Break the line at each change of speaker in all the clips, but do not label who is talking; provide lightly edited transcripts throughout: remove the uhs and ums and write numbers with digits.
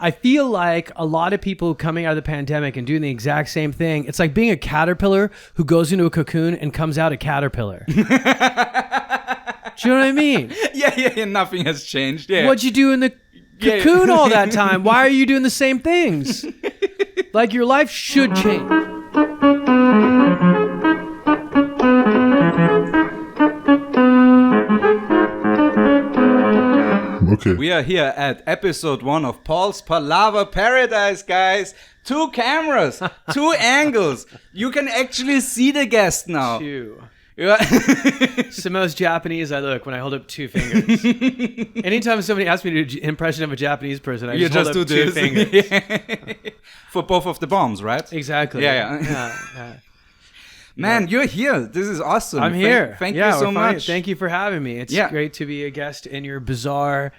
I feel like a lot of people coming out of the pandemic and doing the exact same thing. It's like being a caterpillar who goes into a cocoon and comes out a caterpillar. Do you know what I mean?
Yeah. Nothing has changed. Yeah.
What'd you do in the cocoon all that time? Why are you doing the same things? Like your life should change.
Okay.
We are here at episode 1 of Paul's Palaver Paradise, guys. 2 cameras, 2 angles. You can actually see the guest now.
2.
Yeah.
It's the most Japanese I look when I hold up 2 fingers. Anytime somebody asks me to do an impression of a Japanese person, I just hold up 2 fingers.
For both of the bombs, right?
Exactly.
Yeah. Man, you're here. This is awesome.
I'm here.
Thank you so much.
Thank you for having me. It's great to be a guest in your bizarre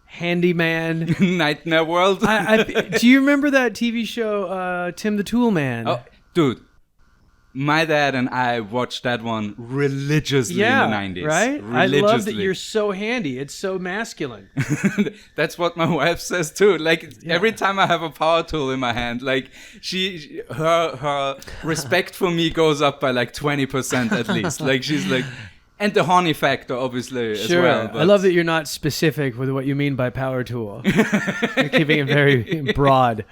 handyman
nightmare world.
Do you remember that TV show, Tim the Tool Man?
Oh, dude. My dad and I watched that one religiously in the 90s.
Right? I love that you're so handy. It's so masculine.
That's what my wife says too. Like every time I have a power tool in my hand, like her respect for me goes up by like 20% at least. Like she's like, and the horny factor obviously as well. But
I love that you're not specific with what you mean by power tool. You're keeping it very broad.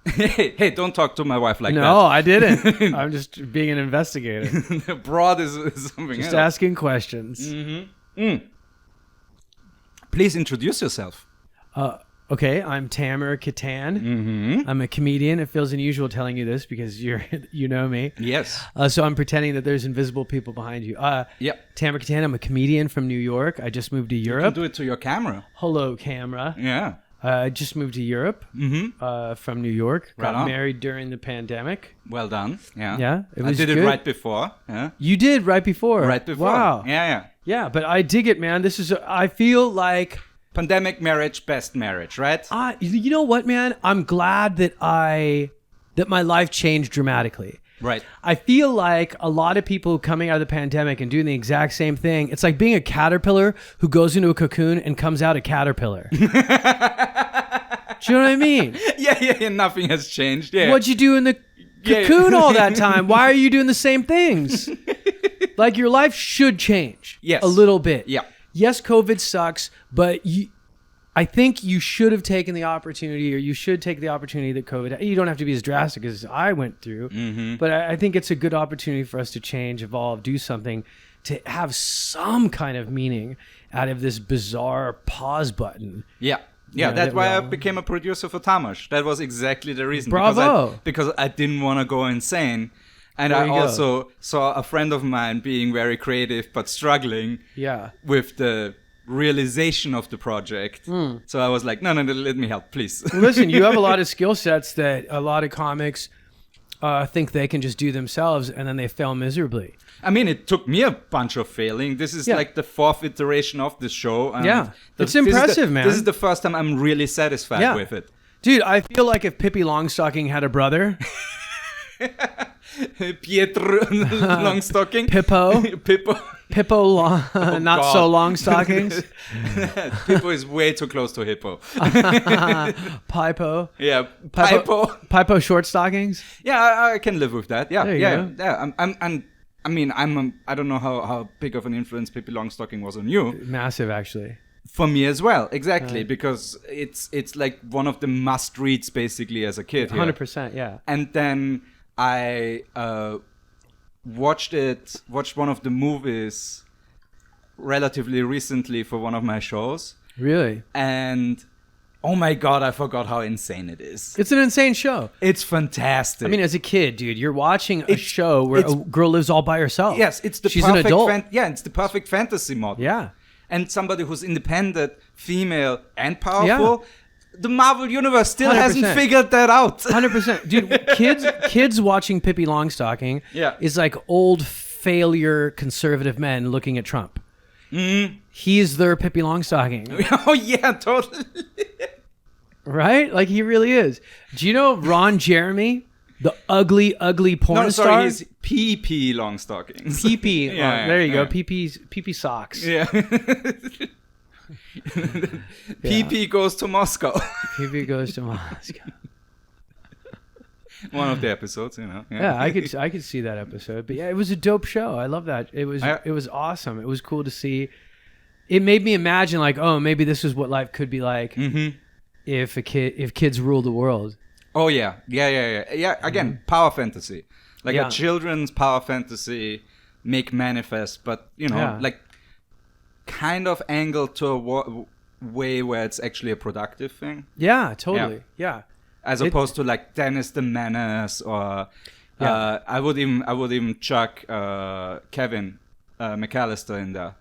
Hey, don't talk to my wife like that.
No, I didn't. I'm just being an investigator.
Broad is something
just
else.
asking questions.
Please introduce yourself.
Okay, I'm Tamer Kattan. I'm a comedian. It feels unusual telling you this because you know me.
Yes.
So I'm pretending that there's invisible people behind you.
Yep.
Tamer Kattan. I'm a comedian from New York. I just moved to Europe.
You can do it to your camera.
Hello, camera.
Yeah.
I just moved to Europe from New York. Got married during the pandemic.
Well done. Yeah.
Yeah.
I did it right before. Yeah.
You did right before.
Right before.
Wow.
Yeah.
Yeah, but I dig it, man. I feel like
pandemic marriage, best marriage, right?
You know what, man? I'm glad that my life changed dramatically.
Right.
I feel like a lot of people coming out of the pandemic and doing the exact same thing. It's like being a caterpillar who goes into a cocoon and comes out a caterpillar. Do you know what I mean?
Yeah. Nothing has changed. Yeah.
What'd you do in the cocoon all that time? Why are you doing the same things? Like your life should change.
Yes.
A little bit.
Yeah.
Yes, COVID sucks, but I think you should have taken the opportunity, or you should take the opportunity that COVID. You don't have to be as drastic as I went through, but I think it's a good opportunity for us to change, evolve, do something to have some kind of meaning out of this bizarre pause button.
Yeah. Yeah, that's why I became a producer for Tamas. That was exactly the reason.
Bravo.
Because I didn't want to go insane. And I also saw a friend of mine being very creative but struggling with the realization of the project. So I was like, no, let me help, please.
Listen, you have a lot of skill sets that a lot of comics think they can just do themselves, and then they fail miserably.
I mean, it took me a bunch of failing. This is like the 4th iteration of the show. And
it's impressive, man.
This is the first time I'm really satisfied with it.
Dude, I feel like if Pippi Longstocking had a brother...
Pietro Longstocking.
Pippo not so long stockings.
Pippo is way too close to hippo.
Pipo.
Yeah, Pipo
short stockings.
Yeah, I can live with that. Yeah,
yeah.
I don't know how big of an influence Pippi Longstocking was on you.
Massive, actually.
For me as well, exactly, because it's like one of the must reads basically as a kid.
100%, yeah.
And then I watched one of the movies relatively recently for one of my shows.
Really?
And oh my God, I forgot how insane it is.
It's an insane show.
It's fantastic.
I mean, as a kid, dude, you're watching a show where a girl lives all by herself.
Yes, she's
an adult.
It's the perfect fantasy model.
Yeah.
And somebody who's independent, female, and powerful. Yeah. The Marvel Universe still 100%. Hasn't figured that out.
100%. Dude, kids watching Pippi Longstocking is like old failure conservative men looking at Trump. He's their Pippi Longstocking.
Oh, yeah, totally.
Right? Like, he really is. Do you know Ron Jeremy? The ugly porn star?
No, sorry, he's PP Longstockings.
PP. There you go. PP socks.
Yeah. PP goes to Moscow.
PP goes to Moscow.
One of the episodes,
Yeah, I could see that episode. But yeah, it was a dope show. I love that. It was awesome. It was cool to see. It made me imagine like, oh, maybe this is what life could be like if kids ruled the world.
Oh yeah. Again, power fantasy, like a children's power fantasy, make manifest, but like kind of angled to a way where it's actually a productive thing.
Yeah, totally. Yeah.
As opposed to like Dennis the Menace or I would even chuck Kevin McAllister in there.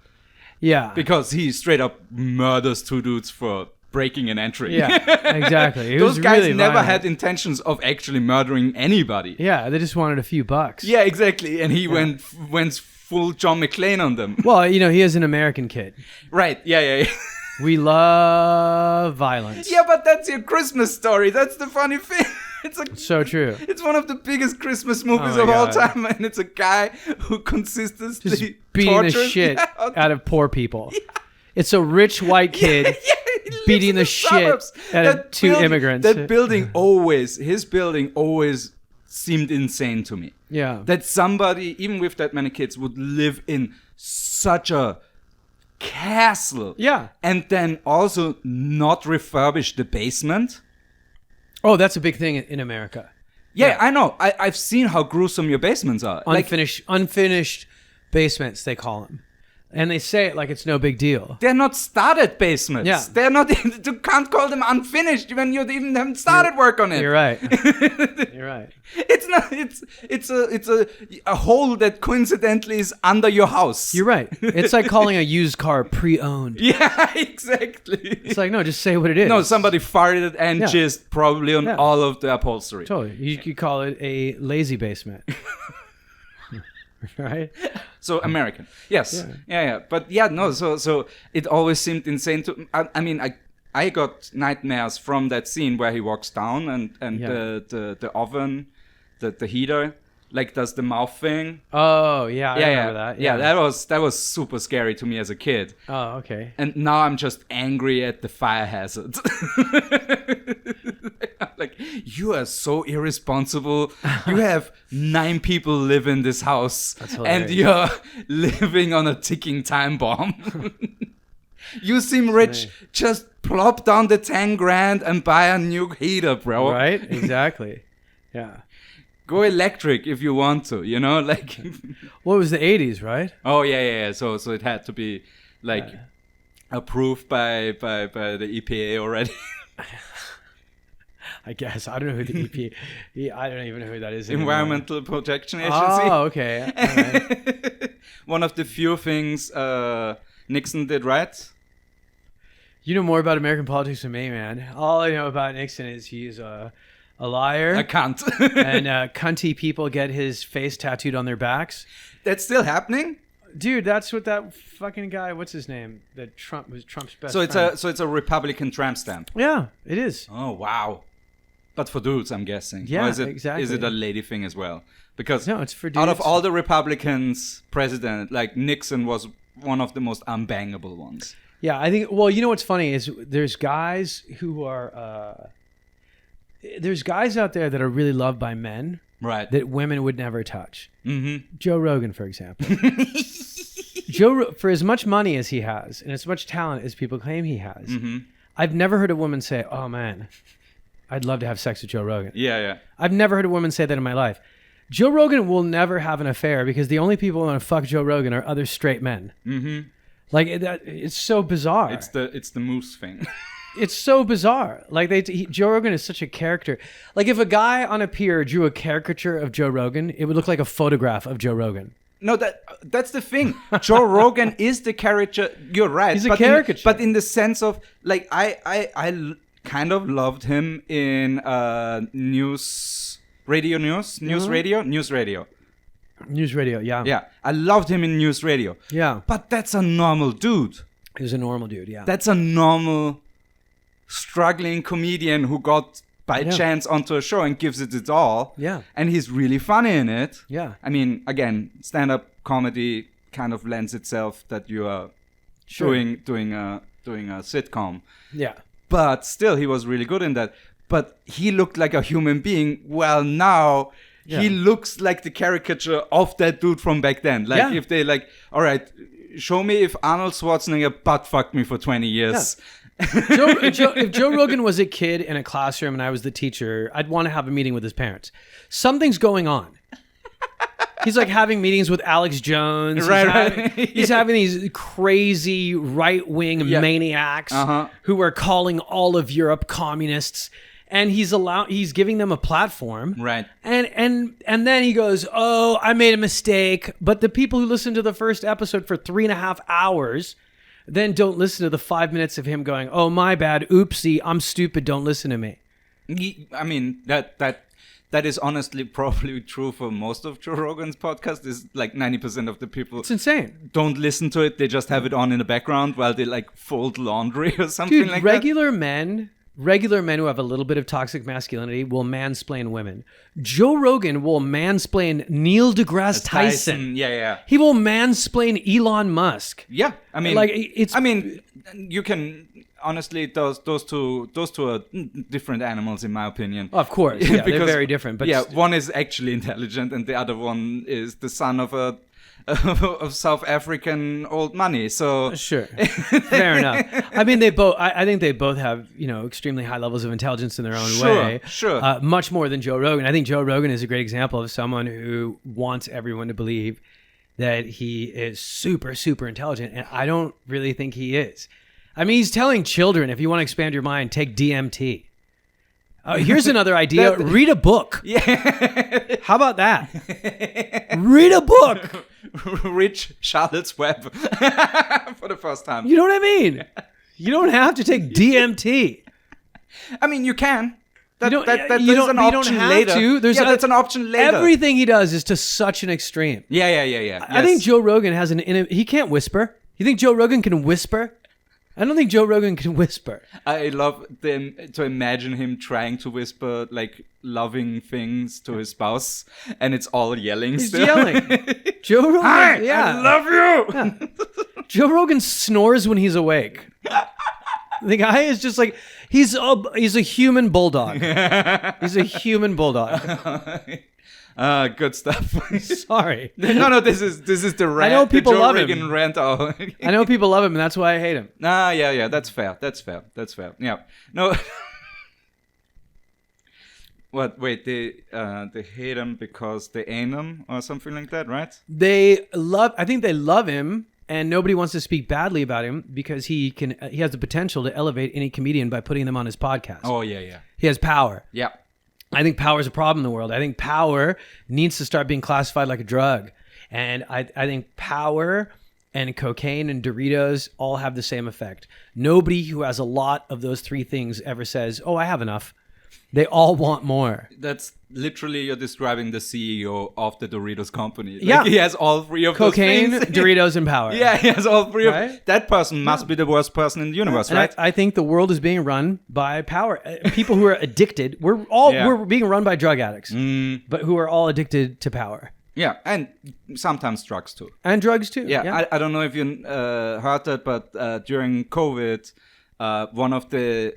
Yeah.
Because he straight up murders two dudes for breaking and entering.
Yeah, exactly.
Those guys
really
never
violent.
had intentions of actually murdering anybody.
Yeah, they just wanted a few bucks.
Yeah, exactly. And he went full John McClane on them.
Well, he is an American kid.
Right. Yeah.
We love violence.
Yeah, but that's your Christmas story. That's the funny thing. It's
so true.
It's one of the biggest Christmas movies of all time, and it's a guy who consistently
just beating the shit out of poor people. Yeah. It's a rich white kid beating the shit out of two immigrants.
His building always seemed insane to me.
Yeah.
That somebody, even with that many kids, would live in such a castle.
Yeah.
And then also not refurbish the basement.
Oh, that's a big thing in America.
Yeah. I know. I've seen how gruesome your basements are.
Unfinished basements, they call them. And they say it like it's no big deal.
They're not started basements.
Yeah.
They're not. You can't call them unfinished when you even haven't started work on it.
You're right. You're right.
It's not. It's a hole that coincidentally is under your house.
You're right. It's like calling a used car pre-owned.
Yeah, exactly.
It's like, no, just say what it is.
No, somebody farted and jizzed probably on all of the upholstery.
Totally. You could call it a lazy basement. Right?
So American. Yes. Yeah. But no, so it always seemed insane to I mean I got nightmares from that scene where he walks down and the oven, the heater like does the mouth thing.
Oh, yeah, I remember that.
Yeah, that was super scary to me as a kid.
Oh, okay.
And now I'm just angry at the fire hazard. Like, you are so irresponsible. You have 9 people live in this house.
That's hilarious.
And you're living on a ticking time bomb. You seem rich. Just plop down the 10 grand and buy a new heater, bro.
Right? Exactly. Yeah.
Go electric if you want to, like.
Well, it was the 80s, right?
Oh, yeah. So it had to be, like, approved by the EPA already.
I guess. I don't know who the EPA... I don't even know who that is anymore.
Environmental Protection Agency.
Oh, okay. All right.
One of the few things Nixon did right.
You know more about American politics than me, man. All I know about Nixon is he's a liar.
A cunt.
And cunty people get his face tattooed on their backs.
That's still happening?
Dude, that's what that fucking guy, what's his name? That Trump was Trump's best
friend.
So
it's a Republican tramp stamp.
Yeah, it is.
Oh, wow. But for dudes, I'm guessing.
Yeah,
exactly. Is it a lady thing as well? Because
no, it's for dudes.
Out of all the Republicans president, like Nixon was one of the most unbangable ones.
Yeah, I think, well, you know what's funny is there's guys who are, there's guys out there that are really loved by men.
Right.
That women would never touch.
Mm-hmm.
Joe Rogan, for example. For as much money as he has and as much talent as people claim he has, I've never heard a woman say, oh man, I'd love to have sex with Joe Rogan.
Yeah.
I've never heard a woman say that in my life. Joe Rogan will never have an affair because the only people who want to fuck Joe Rogan are other straight men.
Mm-hmm.
Like, it's so bizarre.
It's the moose thing.
It's so bizarre. Like, Joe Rogan is such a character. Like, if a guy on a pier drew a caricature of Joe Rogan, it would look like a photograph of Joe Rogan.
No, that's the thing. Joe Rogan is the character. You're right.
He's a caricature.
But in the sense of, like, I kind of loved him in News Radio, yeah. Yeah, I loved him in News Radio.
Yeah.
But that's a normal dude.
He's a normal dude, yeah.
That's a normal struggling comedian who got by chance onto a show and gives it its all.
Yeah.
And he's really funny in it.
Yeah.
I mean, again, stand-up comedy kind of lends itself that you are doing doing a sitcom.
Yeah.
But still, he was really good in that. But he looked like a human being. Well, now he looks like the caricature of that dude from back then. Like if they like, all right, show me if Arnold Schwarzenegger butt fucked me for 20 years.
If Joe Rogan was a kid in a classroom and I was the teacher, I'd want to have a meeting with his parents. Something's going on. He's like having meetings with Alex Jones. He's having these crazy right-wing maniacs who are calling all of Europe communists, and he's giving them a platform.
Right.
And then he goes, "Oh, I made a mistake." But the people who listen to the first episode for 3.5 hours then don't listen to the 5 minutes of him going, "Oh, my bad. Oopsie. I'm stupid. Don't listen to me."
I mean, that is honestly probably true for most of Joe Rogan's podcast. Is like 90% of the people.
It's insane.
Don't listen to it. They just have it on in the background while they like fold laundry or something.
Dude,
like
regular men who have a little bit of toxic masculinity will mansplain women. Joe Rogan will mansplain Neil deGrasse Tyson.
Yeah.
He will mansplain Elon Musk.
Yeah, I mean,
like
you can. Honestly, those two are different animals, in my opinion.
Of course, yeah, they're very different. But
one is actually intelligent, and the other one is the son of of South African old money. So
sure, fair enough. I mean, I think they both have extremely high levels of intelligence in their own way.
Sure,
much more than Joe Rogan. I think Joe Rogan is a great example of someone who wants everyone to believe that he is super, super intelligent, and I don't really think he is. I mean, he's telling children, if you want to expand your mind, take DMT. Here's another idea. Read a book.
Yeah.
How about that? Read a book.
Read Charlotte's Web for the first time.
You know what I mean? You don't have to take DMT.
I mean, you can. That's an option
you don't have
later.
To.
That's an option later.
Everything he does is to such an extreme.
Yeah.
I think Joe Rogan has he can't whisper. You think Joe Rogan can whisper? I don't think Joe Rogan can whisper.
I love to imagine him trying to whisper like loving things to his spouse, and it's all yelling.
He's
still.
yelling. Joe Rogan,
Hi, I love you.
Yeah. Joe Rogan snores when he's awake. The guy is just like he's a human bulldog. He's a human bulldog.
Good stuff.
Sorry.
No. This is the rant.
I know people
the Joe
love
Rogan
him.
Rant. I
know people love him, and that's why I hate him.
Yeah. That's fair. Yeah. No. What? Wait. They hate him because they ain't him or something like that, right?
I think they love him, and nobody wants to speak badly about him because he has the potential to elevate any comedian by putting them on his podcast.
Oh yeah.
He has power.
Yeah.
I think power is a problem in the world. I think power needs to start being classified like a drug. And I think power and cocaine and Doritos all have the same effect. Nobody who has a lot of those three things ever says, "Oh, I have enough." They all want more.
That's literally, you're describing the CEO of the Doritos company.
Yeah.
He has all three of
cocaine,
those things.
Doritos, and power.
Yeah, he has all three
right?
of that person must be the worst person in the universe,
and
right?
I think the world is being run by power. People who are addicted. We're being run by drug addicts, but who are all addicted to power.
Yeah, and sometimes drugs too.
And drugs too.
Yeah. I don't know if you heard that, but during COVID, one of the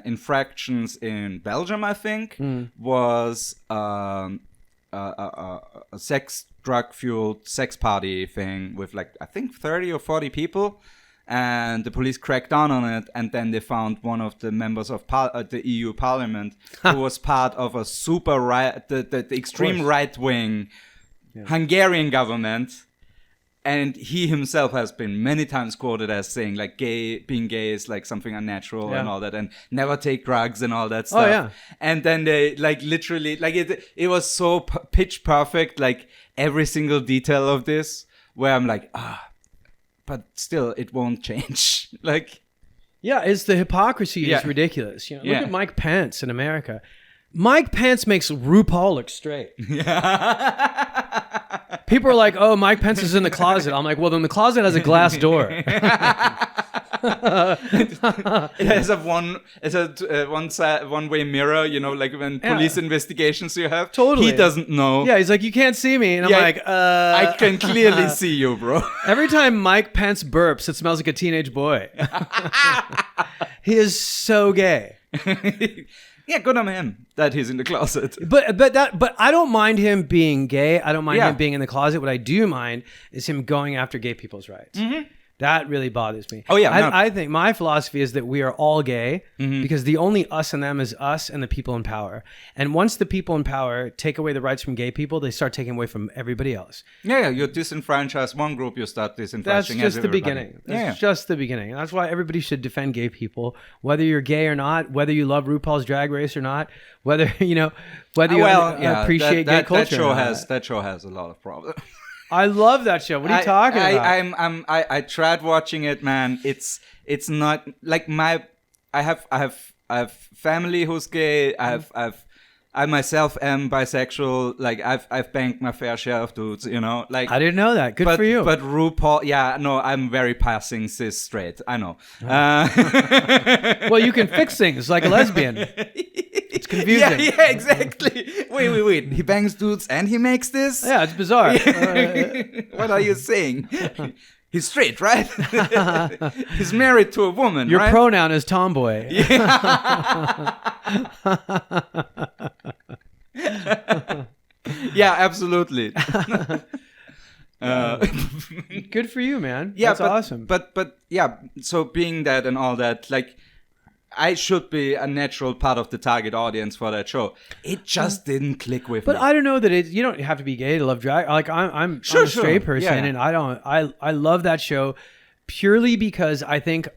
infractions in Belgium, I think, was a drug-fueled sex party thing with like, I think 30 or 40 people. And the police cracked down on it, and then they found one of the members of the EU Parliament who was part of a super the extreme right-wing Hungarian government. And he himself has been many times quoted as saying like being gay is like something unnatural and all that, and never take drugs and all that stuff.
Oh, yeah.
And then they like literally like it was so pitch perfect, like every single detail of this, where I'm like, but still it won't change. Like,
yeah, it's the hypocrisy is ridiculous. Look at Mike Pence in America. Mike Pence makes RuPaul look straight. People are like, "Oh, Mike Pence is in the closet." I'm like, "Well, then the closet has a glass door."
It has a one-way mirror, you know, like when police investigations you have.
Totally.
He doesn't know.
Yeah, he's like, you can't see me. And I'm like,
I can clearly see you, bro.
Every time Mike Pence burps, it smells like a teenage boy. He is so gay.
Yeah, good on him that he's in the closet.
But I don't mind him being gay. I don't mind him being in the closet. What I do mind is him going after gay people's rights. Mm-hmm. That really bothers me.
Oh, yeah.
I think my philosophy is that we are all gay because the only us and them is us and the people in power. And once the people in power take away the rights from gay people, they start taking away from everybody else.
Yeah, you disenfranchise one group, you start disenfranchising
That's just
everybody.
the beginning. That's just the beginning. And that's why everybody should defend gay people, whether you're gay or not, whether you love RuPaul's Drag Race or not, whether you appreciate gay culture.
That show has a lot of problems.
I love that show. What are you talking about?
I tried watching it, man. It's not like I have family who's gay. I myself am bisexual. Like I've banged my fair share of dudes, you know. Like
I didn't know that. Good for you.
But RuPaul, I'm very passing cis straight. I know.
Well, you can fix things like a lesbian. It's confusing.
Yeah, exactly. Wait. He bangs dudes and he makes this?
Yeah, it's bizarre.
What are you saying? He's straight, right? He's married to a woman,
Your
right?
pronoun is tomboy.
Yeah, absolutely.
Good for you, man.
Yeah,
that's awesome.
But yeah, so being that and all that, like, I should be a natural part of the target audience for that show. It just didn't click with me.
But I don't know that you don't have to be gay to love drag. Like I'm a straight person, and I love that show purely because I think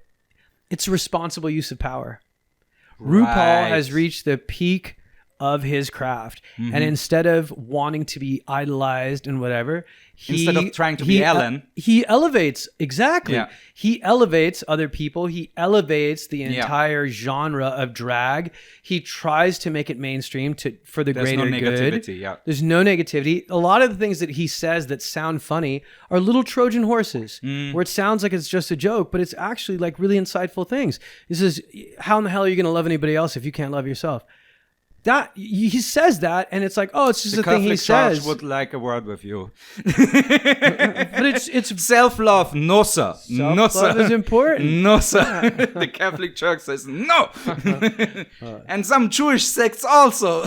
it's a responsible use of power. Right. RuPaul has reached the peak of his craft, and instead of wanting to be idolized and whatever,
instead of trying to be Ellen,
he elevates he elevates other people. He elevates the entire genre of drag. He tries to make it mainstream for the greater good. There's no negativity. A lot of the things that he says that sound funny are little Trojan horses, where it sounds like it's just a joke, but it's actually like really insightful things. He says, "How in the hell are you going to love anybody else if you can't love yourself?" That he says that, and it's like, oh, it's just a thing he says.
Church would like a word with you,
but it's
self-love. No, sir. No, sir.
Self-love is important.
No, sir. The Catholic Church says no, and some Jewish sects also,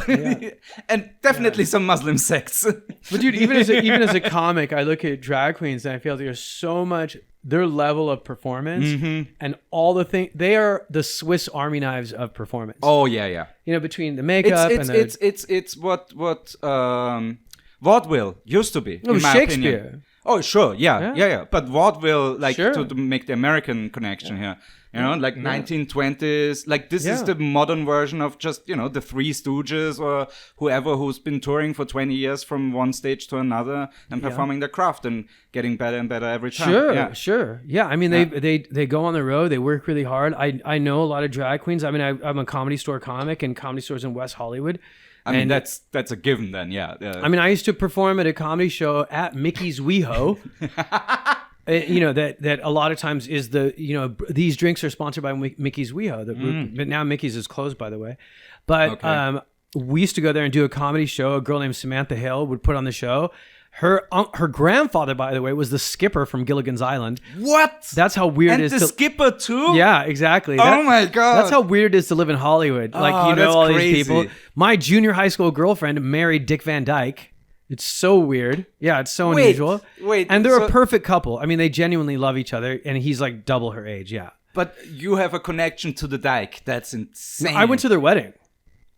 and definitely some Muslim sects.
But dude, even as a comic, I look at drag queens and I feel like there's so much. Their level of performance and all the things, they are the Swiss Army knives of performance.
Oh yeah.
You know, between the makeup
it's what vaudeville used to be. In my
Shakespeare.
Opinion. Oh sure, yeah. But vaudeville, like to make the American connection here. You know, like 1920s, like this is the modern version of just, you know, the Three Stooges or whoever who's been touring for 20 years from one stage to another and performing their craft and getting better and better every time.
Sure. Yeah, I mean, they go on the road, they work really hard. I know a lot of drag queens. I mean, I'm a Comedy Store comic and Comedy Stores in West Hollywood.
I mean, that's a given then, yeah.
I mean, I used to perform at a comedy show at Mickey's WeHo. You know, that a lot of times is these drinks are sponsored by Mickey's WeHo. But now Mickey's is closed, by the way. But we used to go there and do a comedy show. A girl named Samantha Hill would put on the show. Her grandfather, by the way, was the skipper from Gilligan's Island.
What?
That's how weird it is.
And the skipper too?
Yeah, exactly.
Oh my God.
That's how weird it is to live in Hollywood. Like, all crazy. These people. My junior high school girlfriend married Dick Van Dyke. It's so weird. Yeah, it's so unusual. And they're a perfect couple. I mean, they genuinely love each other, and he's like double her age, yeah.
But you have a connection to the Dyke. That's insane.
I went to their wedding.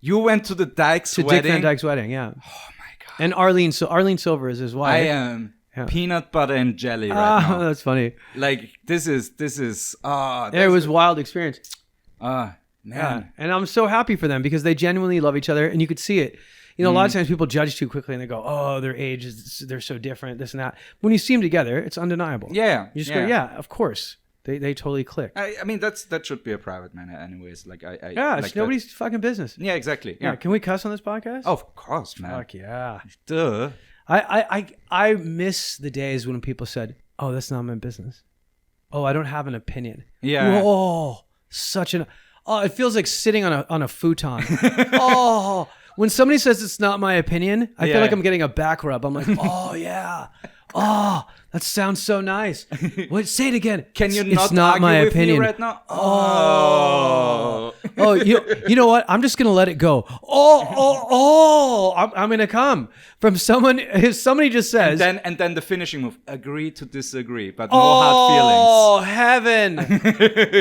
You went to the Dyke's wedding?
To Dick Van Dyke's wedding, yeah.
Oh my God.
And Arlene Silver is his wife.
I am peanut butter and jelly right now.
That's funny.
Like, this is.
It was a wild experience.
Man.
Yeah. And I'm so happy for them because they genuinely love each other, and you could see it. You know, a lot of times people judge too quickly and they go, oh, their age they're so different, this and that. When you see them together, it's undeniable.
Yeah.
You just go, of course. They totally click.
I mean, that should be a private matter anyways. Like
it's nobody's fucking business.
Yeah, exactly. Yeah.
Can we cuss on this podcast?
Oh, of course, man.
Fuck yeah.
Duh.
I miss the days when people said, oh, that's not my business. Oh, I don't have an opinion.
Yeah.
Oh, such an. Oh, it feels like sitting on a futon. Oh, when somebody says it's not my opinion, I feel like I'm getting a back rub. I'm like, oh yeah. Oh, that sounds so nice. What? Say it again.
Can you
it's
not
argue my
with
opinion
me right now?
Oh. Oh, you know what? I'm just gonna let it go. I'm gonna come from someone. If somebody just says,
and then the finishing move. Agree to disagree, but no hard feelings.
Oh, heaven,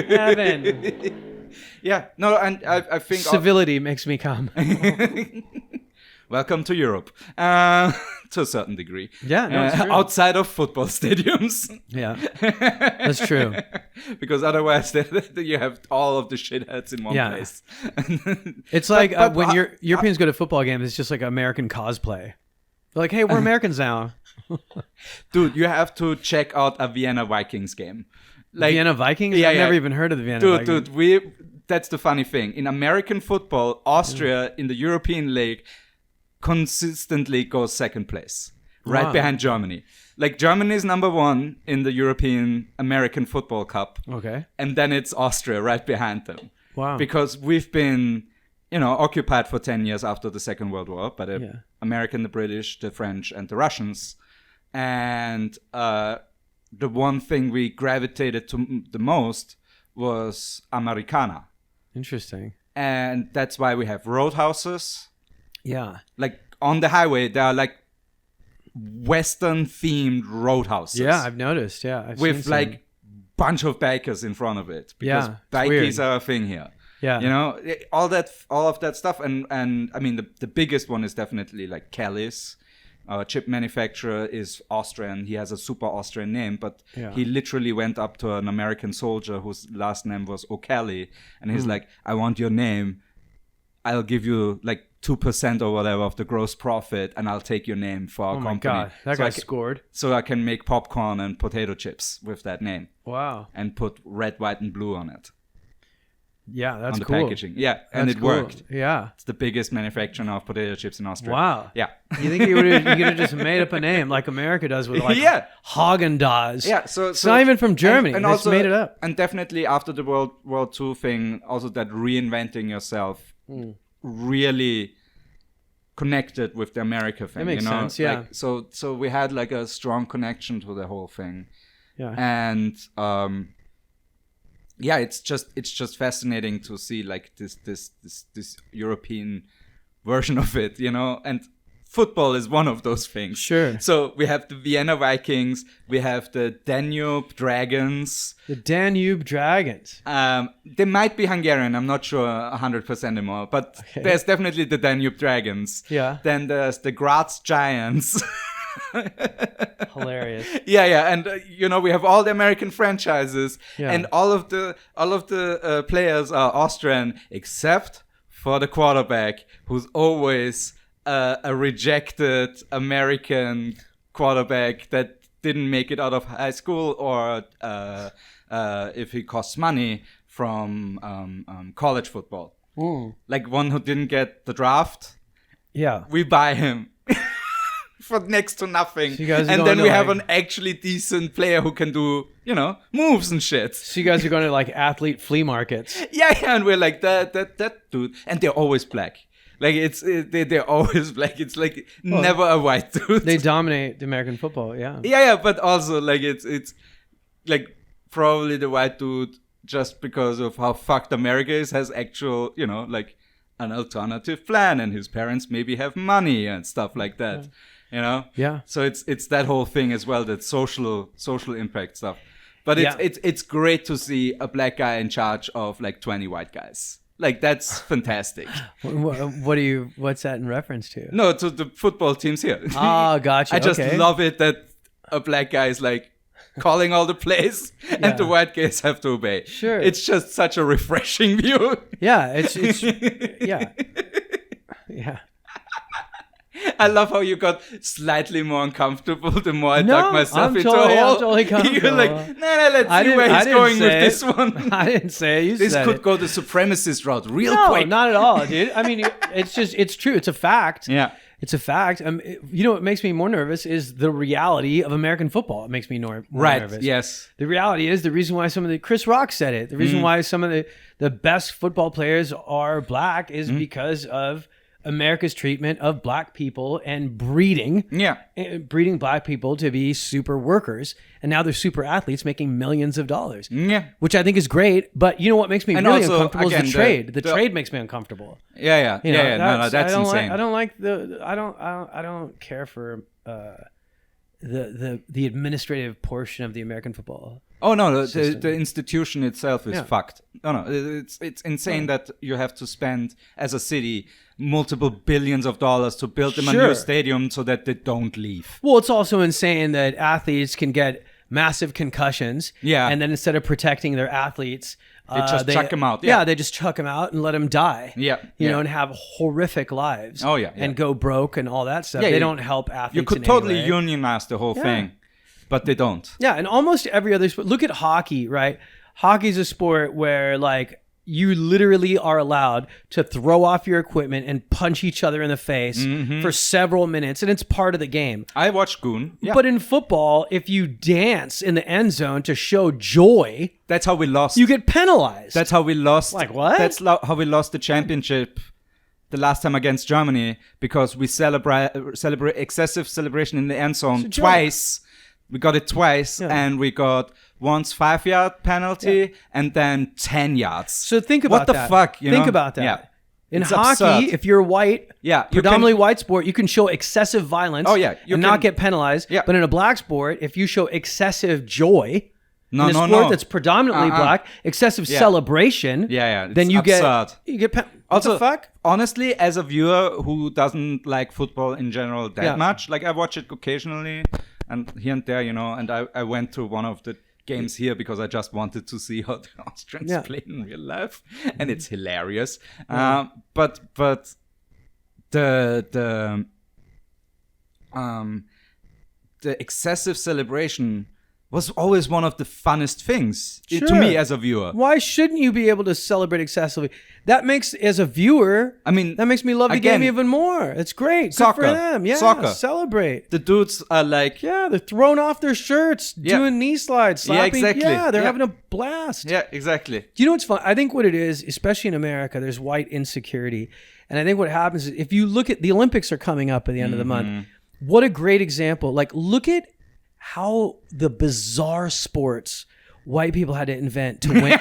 heaven.
Yeah, no, and I think
civility makes me come.
Welcome to Europe, to a certain degree.
Yeah, no, it's true.
Outside of football stadiums.
Yeah, that's true.
Because otherwise, you have all of the shitheads in one place.
It's like when Europeans go to football games, it's just like American cosplay. They're like, hey, we're Americans now.
Dude, you have to check out a Vienna Vikings game.
Like, Vienna Vikings? Yeah, I've never even heard of the Vienna Vikings.
Dude, that's the funny thing. In American football, Austria in the European League consistently goes second place, right behind Germany. Like, Germany is number 1 in the European American Football Cup.
Okay.
And then it's Austria right behind them.
Wow.
Because we've been, occupied for 10 years after the Second World War by the American, the British, the French, and the Russians. And the one thing we gravitated to the most was Americana.
Interesting.
And that's why we have roadhouses.
Yeah.
Like, on the highway, there are like Western-themed roadhouses.
Yeah, I've noticed. Yeah. I've
with
seen
like bunch of bikers in front of it. Because bikies are a thing here.
Yeah.
All of that stuff. And I mean, the biggest one is definitely like Kelly's. Our chip manufacturer is Austrian. He has a super Austrian name, but he literally went up to an American soldier whose last name was O'Kelly. And he's like, I want your name. I'll give you like 2% or whatever of the gross profit, and I'll take your name for our company.
Oh my God, that guy scored.
So I can make popcorn and potato chips with that name.
Wow.
And put red, white, and blue on it.
Yeah, that's
on the
cool.
packaging. Yeah, and it worked.
Yeah.
It's the biggest manufacturer of potato chips in Austria.
Wow.
Yeah.
You think you could have just made up a name like America does with like Hogans Heroes.
Yeah, so
it's not even from Germany.
And
they
also
just made it up.
And definitely after the World War II thing, also that reinventing yourself really connected with the America thing.
That makes sense, yeah.
Like, so we had like a strong connection to the whole thing.
Yeah.
And it's just fascinating to see like this European version of it, and football is one of those things.
Sure.
So we have the Vienna Vikings, we have the Danube Dragons.
The Danube Dragons.
They might be Hungarian, I'm not sure 100% anymore, but there's definitely the Danube Dragons.
Yeah.
Then there's the Graz Giants.
Hilarious.
Yeah, and we have all the American franchises, and all of the players are Austrian, except for the quarterback, who's always a rejected American quarterback that didn't make it out of high school, or if he costs money from college football, like one who didn't get the draft. Yeah, we buy him. For next to nothing. So and then we have an actually decent player who can do, moves and shit. So
you guys are going to like athlete flea markets.
Yeah, and we're like that dude. And they're always black. Like they're always black. It's like never a white dude.
They dominate the American football, yeah.
Yeah, but also like it's like probably the white dude, just because of how fucked America is, has actual, like an alternative plan, and his parents maybe have money and stuff like that. Yeah. So it's that whole thing as well, that social impact stuff. But it's great to see a black guy in charge of like 20 white guys. Like, that's fantastic.
What's that in reference to?
No, to the football teams here.
Oh, gotcha.
I just love it that a black guy is like calling all the plays and the white guys have to obey.
Sure.
It's just such a refreshing view.
Yeah, it's yeah. Yeah.
I love how you got slightly more uncomfortable the more I dug myself into a hole.
I'm totally comfortable.
You're like, let's see where he's going with this one.
I didn't say it. You
this
said
could
it.
go the supremacist route real
no,
quick.
Not at all, dude. I mean, it's true. It's a fact.
Yeah.
It's a fact. You know what makes me more nervous is the reality of American football. It makes me more nervous.
Yes.
The reality is the reason why Chris Rock said it. The reason why some of the best football players are black is because of America's treatment of black people and breeding black people to be super workers. And now they're super athletes making millions of dollars, which I think is great. But you know what makes me really uncomfortable is the trade. The trade makes me uncomfortable.
Yeah. No, that's insane.
I don't care for the administrative portion of the American football.
Oh no, the institution itself is fucked. No, it's insane that you have to spend as a city multiple billions of dollars to build them a new stadium so that they don't leave.
Well, it's also insane that athletes can get massive concussions. Yeah, and then instead of protecting their athletes,
they just chuck them out.
Yeah, they just chuck them out and let them die.
Yeah,
you know, and have horrific lives.
Oh yeah,
and go broke and all that stuff. They don't help athletes.
You could totally unionize the whole thing. But they don't.
Yeah, and almost every other sport. Look at hockey, right? Hockey's a sport where, like, you literally are allowed to throw off your equipment and punch each other in the face for several minutes, and it's part of the game.
I watched Goon. Yeah.
But in football, if you dance in the end zone to show joy...
That's how we lost.
You get penalized.
That's how we lost.
Like, what?
That's how we lost the championship the last time against Germany, because we celebrate excessive celebration in the end zone twice. We got it twice, and we got once 5-yard penalty and then 10 yards.
So think about that.
What the fuck?
Think about that.
Yeah.
In hockey, absurd. If you're white, predominantly white sport, you can show excessive violence and not get penalized. Yeah. But in a black sport, if you show excessive joy in a sport that's predominantly black, excessive celebration, then you
absurd.
Get
also,
what the fuck?
Honestly, as a viewer who doesn't like football in general that much, like I watch it occasionally and here and there, you know, and I went to one of the games here because I just wanted to see how the Austrians play in real life, and it's hilarious. But the excessive celebration was always one of the funnest things to me as a viewer.
Why shouldn't you be able to celebrate excessively? That makes, as a viewer, that makes me love the game even more. It's great.
Soccer.
Good for them. Yeah,
soccer.
Celebrate.
The dudes are like...
Yeah, they're throwing off their shirts, doing knee slides, slapping.
Yeah, exactly.
Yeah, they're having a blast.
Yeah, exactly.
Do you know what's fun? I think what it is, especially in America, there's white insecurity. And I think what happens is, if you look at... The Olympics are coming up at the end of the month. What a great example. Like, look at how the bizarre sports white people had to invent to win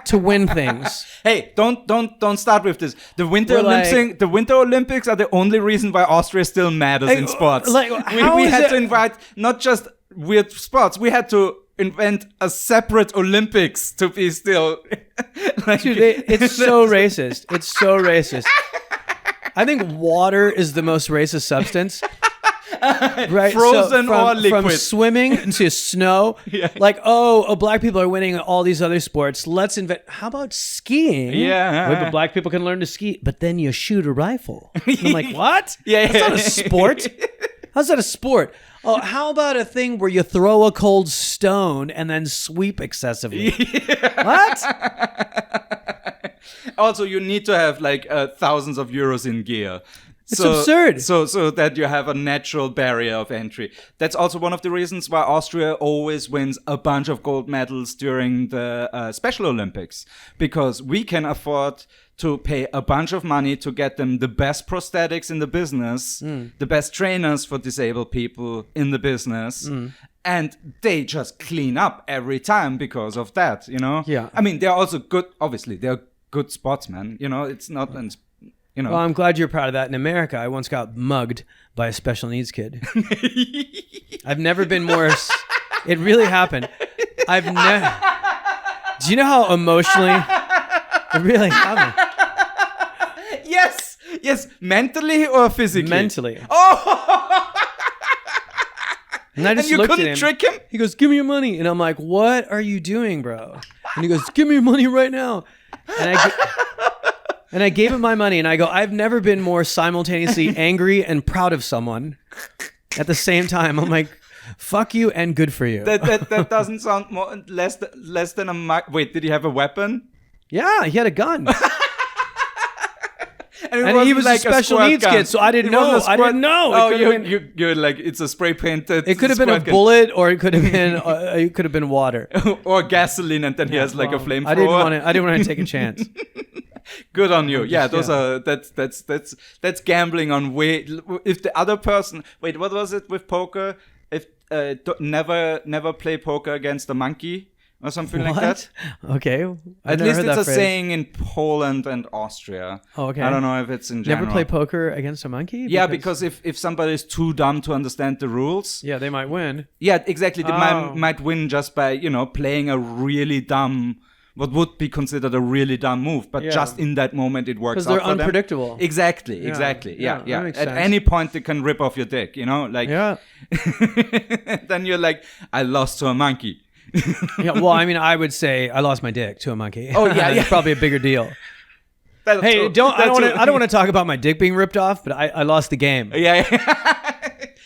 to win things.
Hey, don't start with this. The Winter Olympics are the only reason why Austria still matters in sports.
Like,
we had to invite not just weird sports. We had to invent a separate Olympics to be still.
Dude, it's so racist. It's so racist. I think water is the most racist substance. Right,
frozen or liquid.
From swimming to snow. Like, black people are winning all these other sports. Let's invent. How about skiing?
Yeah,
but black people can learn to ski, but then you shoot a rifle. And I'm like, what? That's not a sport. How's that a sport? Oh, how about a thing where you throw a cold stone and then sweep excessively? What?
Also, you need to have like thousands of euros in gear.
It's absurd.
So that you have a natural barrier of entry. That's also one of the reasons why Austria always wins a bunch of gold medals during the Special Olympics. Because we can afford to pay a bunch of money to get them the best prosthetics in the business, the best trainers for disabled people in the business. And they just clean up every time because of that, you know?
Yeah.
I mean, they're also good, obviously, they're good sportsmen, you know? It's not... You know.
Well, I'm glad you're proud of that. In America, I once got mugged by a special needs kid. I've never been more... It really happened. I've never... Do you know how emotionally... It really happened.
Yes! Mentally or physically?
Mentally.
Oh!
And I just looked at him.
Trick him?
He goes, give me your money. And I'm like, what are you doing, bro? And he goes, give me your money right now. And I gave him my money, and I go, I've never been more simultaneously angry and proud of someone at the same time. I'm like, fuck you and good for you.
That doesn't sound less than a... Wait, did he have a weapon?
Yeah, he had a gun. And he was a special needs kid, so I didn't know. I didn't know.
Oh, you're like, it's a spray painted.
It could have been a bullet, or it could have been water,
or gaseline, and then he has like a flamethrower.
I didn't want to take a chance.
Good on you. Yeah, that's gambling on way. If the other person, wait, what was it with poker? If never play poker against a monkey or something like that.
Okay.
At least it's a saying in Poland and Austria.
Oh, okay.
I don't know if it's in general.
Never play poker against a monkey?
Yeah, because if somebody is too dumb to understand the rules.
Yeah, they might win.
Yeah, exactly. They might win just by, playing a really dumb, what would be considered a really dumb move. But just in that moment, it works out for them.
Because they're unpredictable.
Exactly. Yeah. At any point, they can rip off your dick, Like, then you're like, I lost to a monkey.
Yeah, well, I mean, I would say I lost my dick to a monkey.
Oh, yeah.
It's probably a bigger deal. Hey, I don't want to talk about my dick being ripped off, but I lost the game.
Yeah.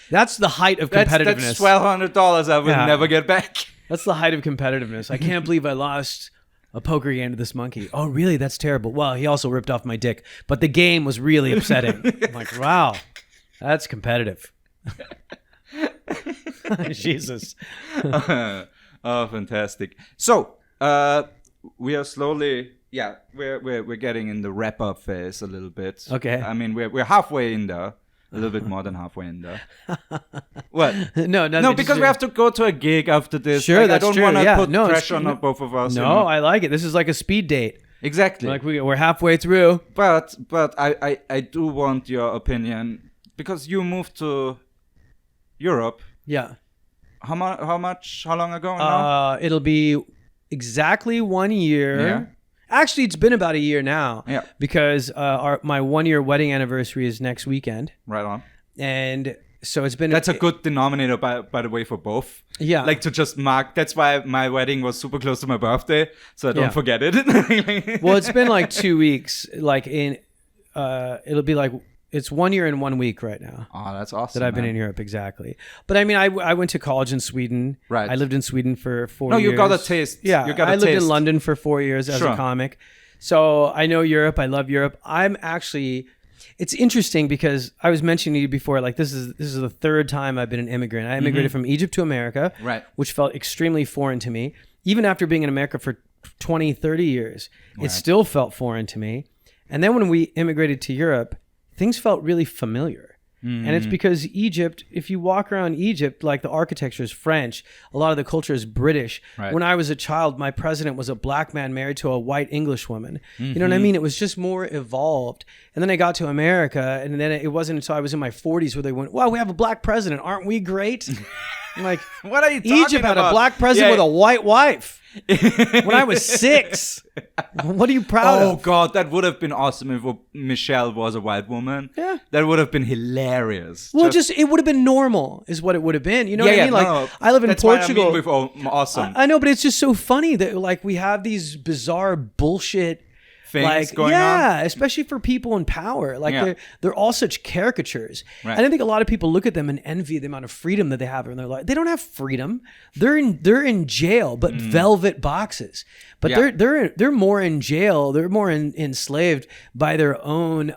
That's the height of competitiveness.
That's $1,200 I will never get back.
That's the height of competitiveness. I can't believe I lost a poker game to this monkey. Oh, really? That's terrible. Well, he also ripped off my dick, but the game was really upsetting. I'm like, wow, that's competitive. Jesus.
Oh, fantastic. So, we are slowly, we're getting in the wrap-up phase a little bit.
Okay.
I mean, we're halfway in there. A little bit more than halfway in there. What?
No,
because we have to go to a gig after this.
Sure, that's true.
I don't want to put pressure on both of us.
No, I like it. This is like a speed date.
Exactly.
Like we're halfway through.
But I do want your opinion, because you moved to Europe.
Yeah.
How long ago now?
It'll be exactly 1 year.
Yeah.
Actually, it's been about a year now.
Yeah.
Because my 1 year wedding anniversary is next weekend.
Right on.
And so it's been...
That's a good denominator, by the way, for both.
Yeah.
Like to just mark... That's why my wedding was super close to my birthday, so I don't forget it.
Well, it's been like 2 weeks. Like it'll be like... It's 1 year and 1 week right now.
Oh, that's awesome.
That I've been in Europe, exactly. But I mean, I went to college in Sweden.
Right.
I lived in Sweden for 4 years.
No, you got a taste.
Yeah. I lived in London for 4 years as a comic. So I know Europe. I love Europe. It's interesting because I was mentioning to you before, like this is the third time I've been an immigrant. I immigrated from Egypt to America,
right,
which felt extremely foreign to me. Even after being in America for 20, 30 years, it still felt foreign to me. And then when we immigrated to Europe, things felt really familiar. And it's because Egypt, if you walk around Egypt, like the architecture is French, a lot of the culture is British.
Right.
When I was a child, my president was a black man married to a white English woman. You know what I mean? It was just more evolved. And then I got to America, and then it wasn't until I was in my 40s where they went, wow, we have a black president. Aren't we great? I'm like,
what are you talking about?
Egypt had a black president with a white wife. When I was 6. What are you proud of?
Oh God, that would have been awesome if Michelle was a white woman.
Yeah,
that would have been hilarious.
Well, it would have been normal, is what it would have been. You know what I mean? Like I live in
that's
Portugal.
What I mean with awesome.
I know, but it's just so funny that like we have these bizarre bullshit
things going on.
Yeah, especially for people in power. Like they're all such caricatures.
Right.
And I think a lot of people look at them and envy the amount of freedom that they have in their life. They don't have freedom. They're in jail, but velvet boxes. But they're more in jail. They're more enslaved by their own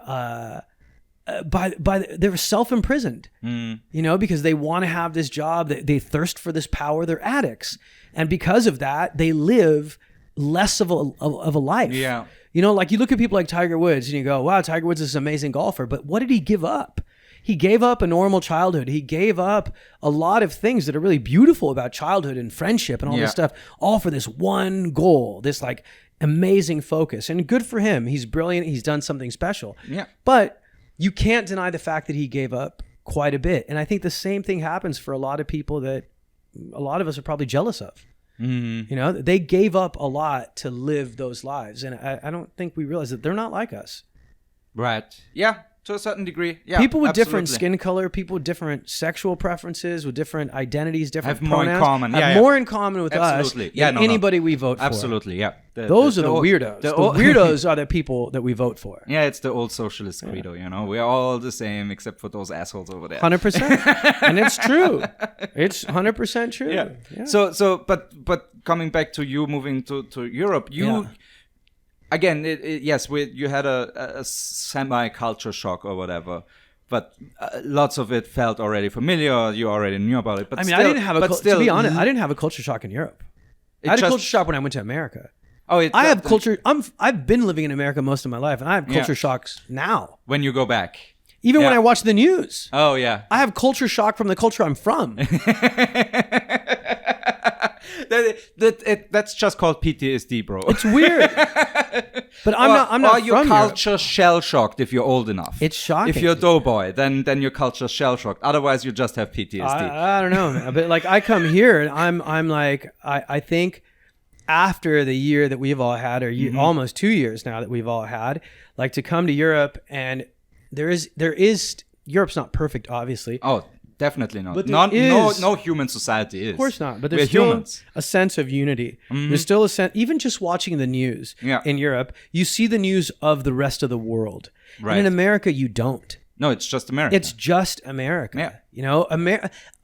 they're self-imprisoned. You know, because they want to have this job, they thirst for this power, they're addicts. And because of that, they live less of a life.
Yeah.
You know, like you look at people like Tiger Woods and you go, wow, Tiger Woods is an amazing golfer. But what did he give up? He gave up a normal childhood. He gave up a lot of things that are really beautiful about childhood and friendship and all this stuff, all for this one goal, this like amazing focus. And good for him. He's brilliant. He's done something special.
Yeah.
But you can't deny the fact that he gave up quite a bit. And I think the same thing happens for a lot of people that a lot of us are probably jealous of. You know, they gave up a lot to live those lives. And I don't think we realize that they're not like us.
Right. Yeah. To a certain degree. Yeah.
People with different skin color, people with different sexual preferences, with different identities, different
have
pronouns,
more in common.
Have more in common with us than anybody we vote for.
Absolutely. Yeah.
Those are the weirdos. The weirdos are the people that we vote for.
Yeah, it's the old socialist credo, you know. We're all the same except for those assholes over there.
100%. And it's true. It's 100% true.
Yeah. So but coming back to you moving to Europe, again, yes, you had a semi-culture shock or whatever, but lots of it felt already familiar. You already knew about it. But
I mean,
still,
I didn't have to be honest, I didn't have a culture shock in Europe. I had a culture shock when I went to America. I have culture. I've been living in America most of my life, and I have culture shocks now.
When you go back,
even when I watch the news.
Oh yeah,
I have culture shock from the culture I'm from.
That's just called PTSD, bro.
It's weird. But I'm not
or your
from
culture
Europe.
shell shocked if you're old enough.
It's shocking.
If you're a doughboy, then your culture shell shocked. Otherwise, you just have PTSD.
I don't know, but like I come here and I'm like I think after the year that we've all had, or almost 2 years now that we've all had, like to come to Europe, and there is Europe's not perfect, obviously.
Oh, definitely not.
But
no human society is.
Of course not. But there's still a sense of unity. There's still a sense, even just watching the news in Europe, you see the news of the rest of the world. Right. And in America, you don't.
No, it's just America.
It's just America.
Yeah.
You know,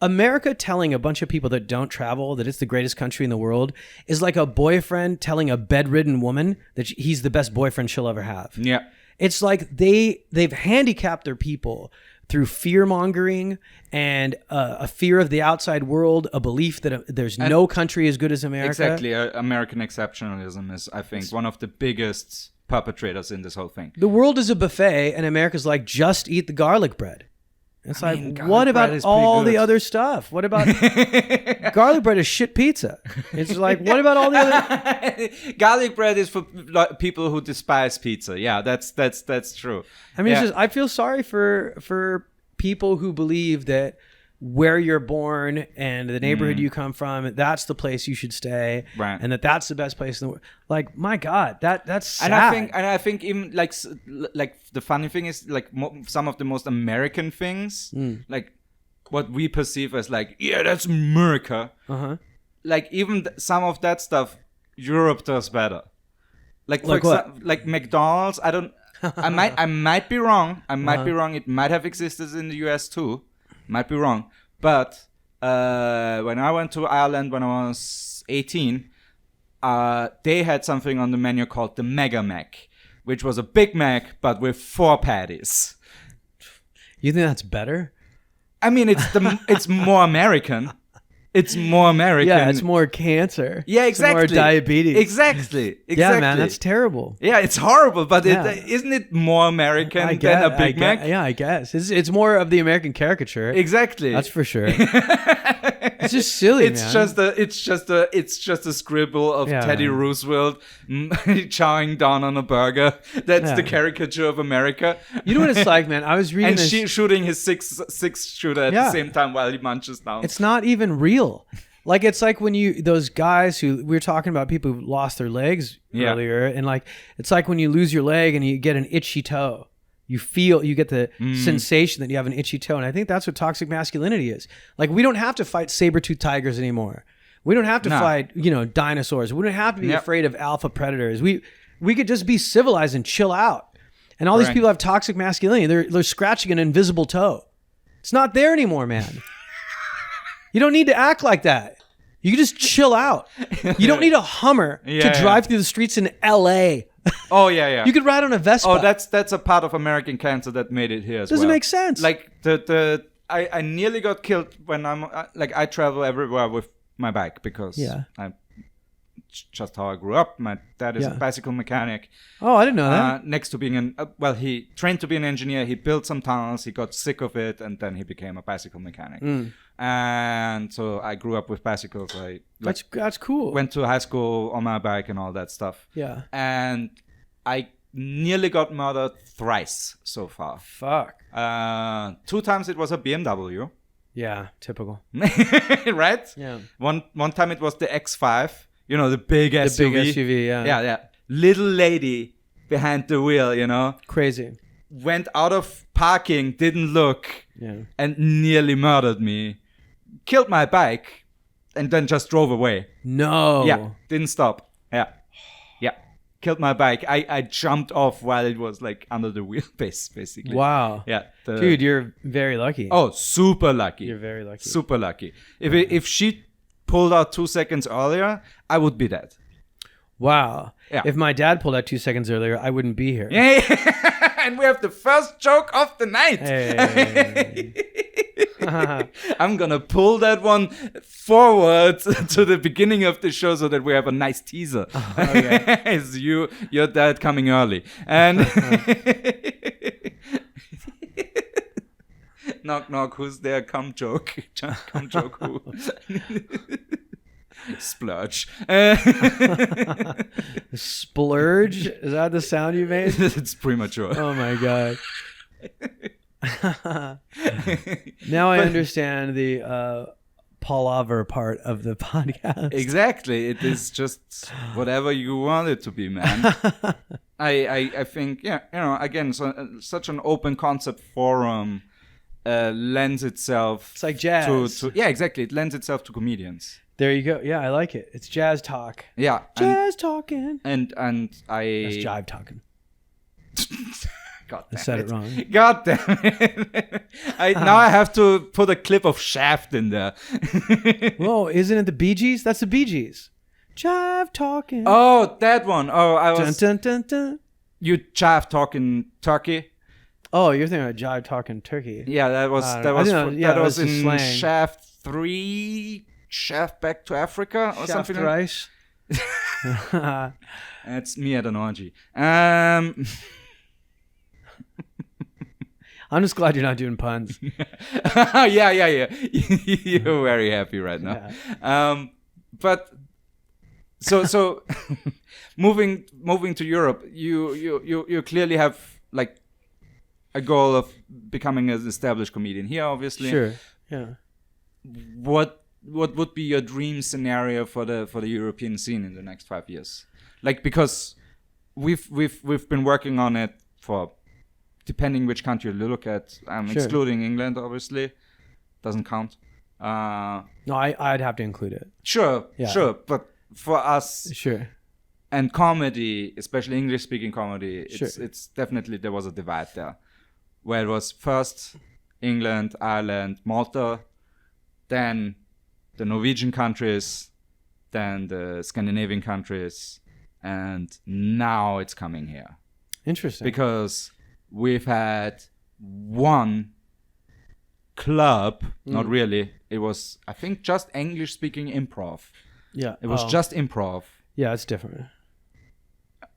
America telling a bunch of people that don't travel that it's the greatest country in the world is like a boyfriend telling a bedridden woman that he's the best boyfriend she'll ever have.
Yeah.
It's like they've handicapped their people through fear-mongering and a fear of the outside world, a belief that there's no country as good as America.
Exactly. American exceptionalism is, I think, one of the biggest perpetrators in this whole thing.
The world is a buffet, and America's like, just eat the garlic bread. It's what about all the other stuff? What about garlic bread is shit pizza? It's like, what about all the other?
Garlic bread is for people who despise pizza. Yeah, that's true.
I mean, it's just, I feel sorry for people who believe that where you're born and the neighborhood you come from, that's the place you should stay,
right?
And that's the best place in the world. Like, my God, that's sad.
And I think even like the funny thing is like some of the most American things, like what we perceive as like, yeah, that's America. Like even some of that stuff, Europe does better. Like for example, like McDonald's. I might be wrong. Be wrong. It might have existed in the US too. Might be wrong, but when I went to Ireland when I was 18, they had something on the menu called the Mega Mac, which was a Big Mac but with 4 patties.
You think that's better?
I mean, it's more American. It's more American.
Yeah, it's more cancer.
Yeah, exactly.
It's more diabetes.
Exactly.
Yeah, man, that's terrible.
Yeah, it's horrible, but isn't it more American than a Big Mac?
Yeah, I guess. It's more of the American caricature.
Exactly.
That's for sure. It's just silly,
man. It's just a scribble of Teddy Roosevelt chowing down on a burger. That's the caricature of America.
You know what it's like, man? I was reading
and shooting his six shooter at the same time while he munches down.
It's not even real. Like, it's like when those guys who we were talking about, people who lost their legs earlier, and like it's like when you lose your leg and you get an itchy toe. You get the sensation that you have an itchy toe, and I think that's what toxic masculinity is. Like, we don't have to fight saber-toothed tigers anymore. We don't have to fight, dinosaurs. We don't have to be afraid of alpha predators. We could just be civilized and chill out. And all these people have toxic masculinity. They're scratching an invisible toe. It's not there anymore, man. You don't need to act like that. You can just chill out. You don't need a Hummer to drive through the streets in LA.
Oh, yeah.
You could ride on a Vespa.
Oh, that's a part of American cancer that made it here as well.
Doesn't make sense.
Like I nearly got killed when I travel everywhere with my bike because just how I grew up. My dad is a bicycle mechanic.
Oh, I didn't know that.
Next to being he trained to be an engineer. He built some tunnels. He got sick of it, and then he became a bicycle mechanic. And so I grew up with bicycles.
That's cool.
Went to high school on my bike and all that stuff.
Yeah.
And I nearly got murdered thrice so far.
Fuck.
2 times it was a BMW.
Yeah, typical.
Right?
Yeah.
One time it was the X5. The big SUV.
The big SUV, yeah.
Yeah. Little lady behind the wheel,
Crazy.
Went out of parking, didn't look, and nearly murdered me. Killed my bike, and then just drove away.
No.
Yeah, didn't stop. Yeah. Killed my bike. I jumped off while it was like under the wheelbase, basically.
Wow.
Yeah.
Dude, you're very lucky.
Oh, super lucky.
You're very lucky.
Super lucky. If she pulled out 2 seconds earlier, I would be dead.
Wow.
Yeah.
If my dad pulled out 2 seconds earlier, I wouldn't be here.
Yeah. And we have the first joke of the night.
Hey.
I'm gonna pull that one forward to the beginning of the show so that we have a nice teaser.
Okay.
It's your dad coming early. And knock knock, who's there? Come joke. Come joke who? Splurge.
Splurge? Is that the sound you made?
It's premature.
Oh my god. Now I understand the Palaver part of the podcast.
Exactly. It is just whatever you want it to be, man. I think, again, such an open concept forum lends itself.
It's like jazz.
To exactly. It lends itself to comedians.
There you go. Yeah, I like it. It's jazz talk.
Yeah.
Jazz talking.
And I...
That's jive talking.
God
I
damn
said it wrong.
God damn it. Now I have to put a clip of Shaft in there.
Whoa, isn't it the Bee Gees? That's the Bee Gees. Jive talking.
Oh, that one. Oh, I was...
Dun, dun, dun, dun.
You jive talking turkey?
Oh, you're thinking of jive talking turkey.
Yeah, that was in
slang.
Shaft 3, Shaft Back to Africa or
Shaft
something.
rice.
That's me at an orgy.
I'm just glad you're not doing puns.
Yeah. You're very happy right now.
Yeah.
But so moving to Europe, you clearly have like a goal of becoming an established comedian here, obviously.
Sure. Yeah.
What would be your dream scenario for the European scene in the next 5 years? Like, because we've been working on it for, depending which country you look at. I'm excluding England, obviously. Doesn't count.
No, I'd have to include it.
Sure. But for us,
Sure.
and comedy, especially English-speaking comedy,
Sure.
it's definitely, there was a divide there, where it was first England, Ireland, Malta, then the Norwegian countries, then the Scandinavian countries, and now it's coming here.
Interesting.
Because we've had one club, not really, it was, I think, just English-speaking improv.
Yeah.
It was just improv
Yeah, it's different.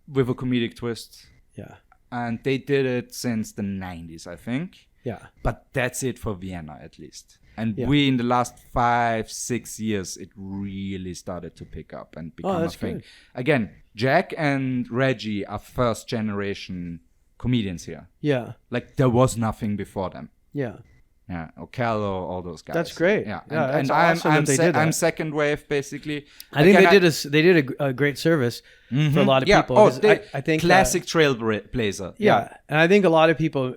with a comedic twist.
Yeah.
And they did it since the 90s, I think.
Yeah.
But that's it for Vienna, at least. And
Yeah.
we, in the last 5-6 years, it really started to pick up and become a thing.
Good.
Again, Jack and Reggie are first generation comedians here.
Yeah.
Like, there was nothing before them.
Yeah.
Yeah, Ocallo, all those guys.
That's great.
Yeah,
Yeah,
and
that's awesome
I'm
that they did that.
I'm second wave, basically.
I think
Again,
they did a great service for a lot of people.
Oh,
'Cause I think
classic trailblazer.
Yeah, and I think a lot of people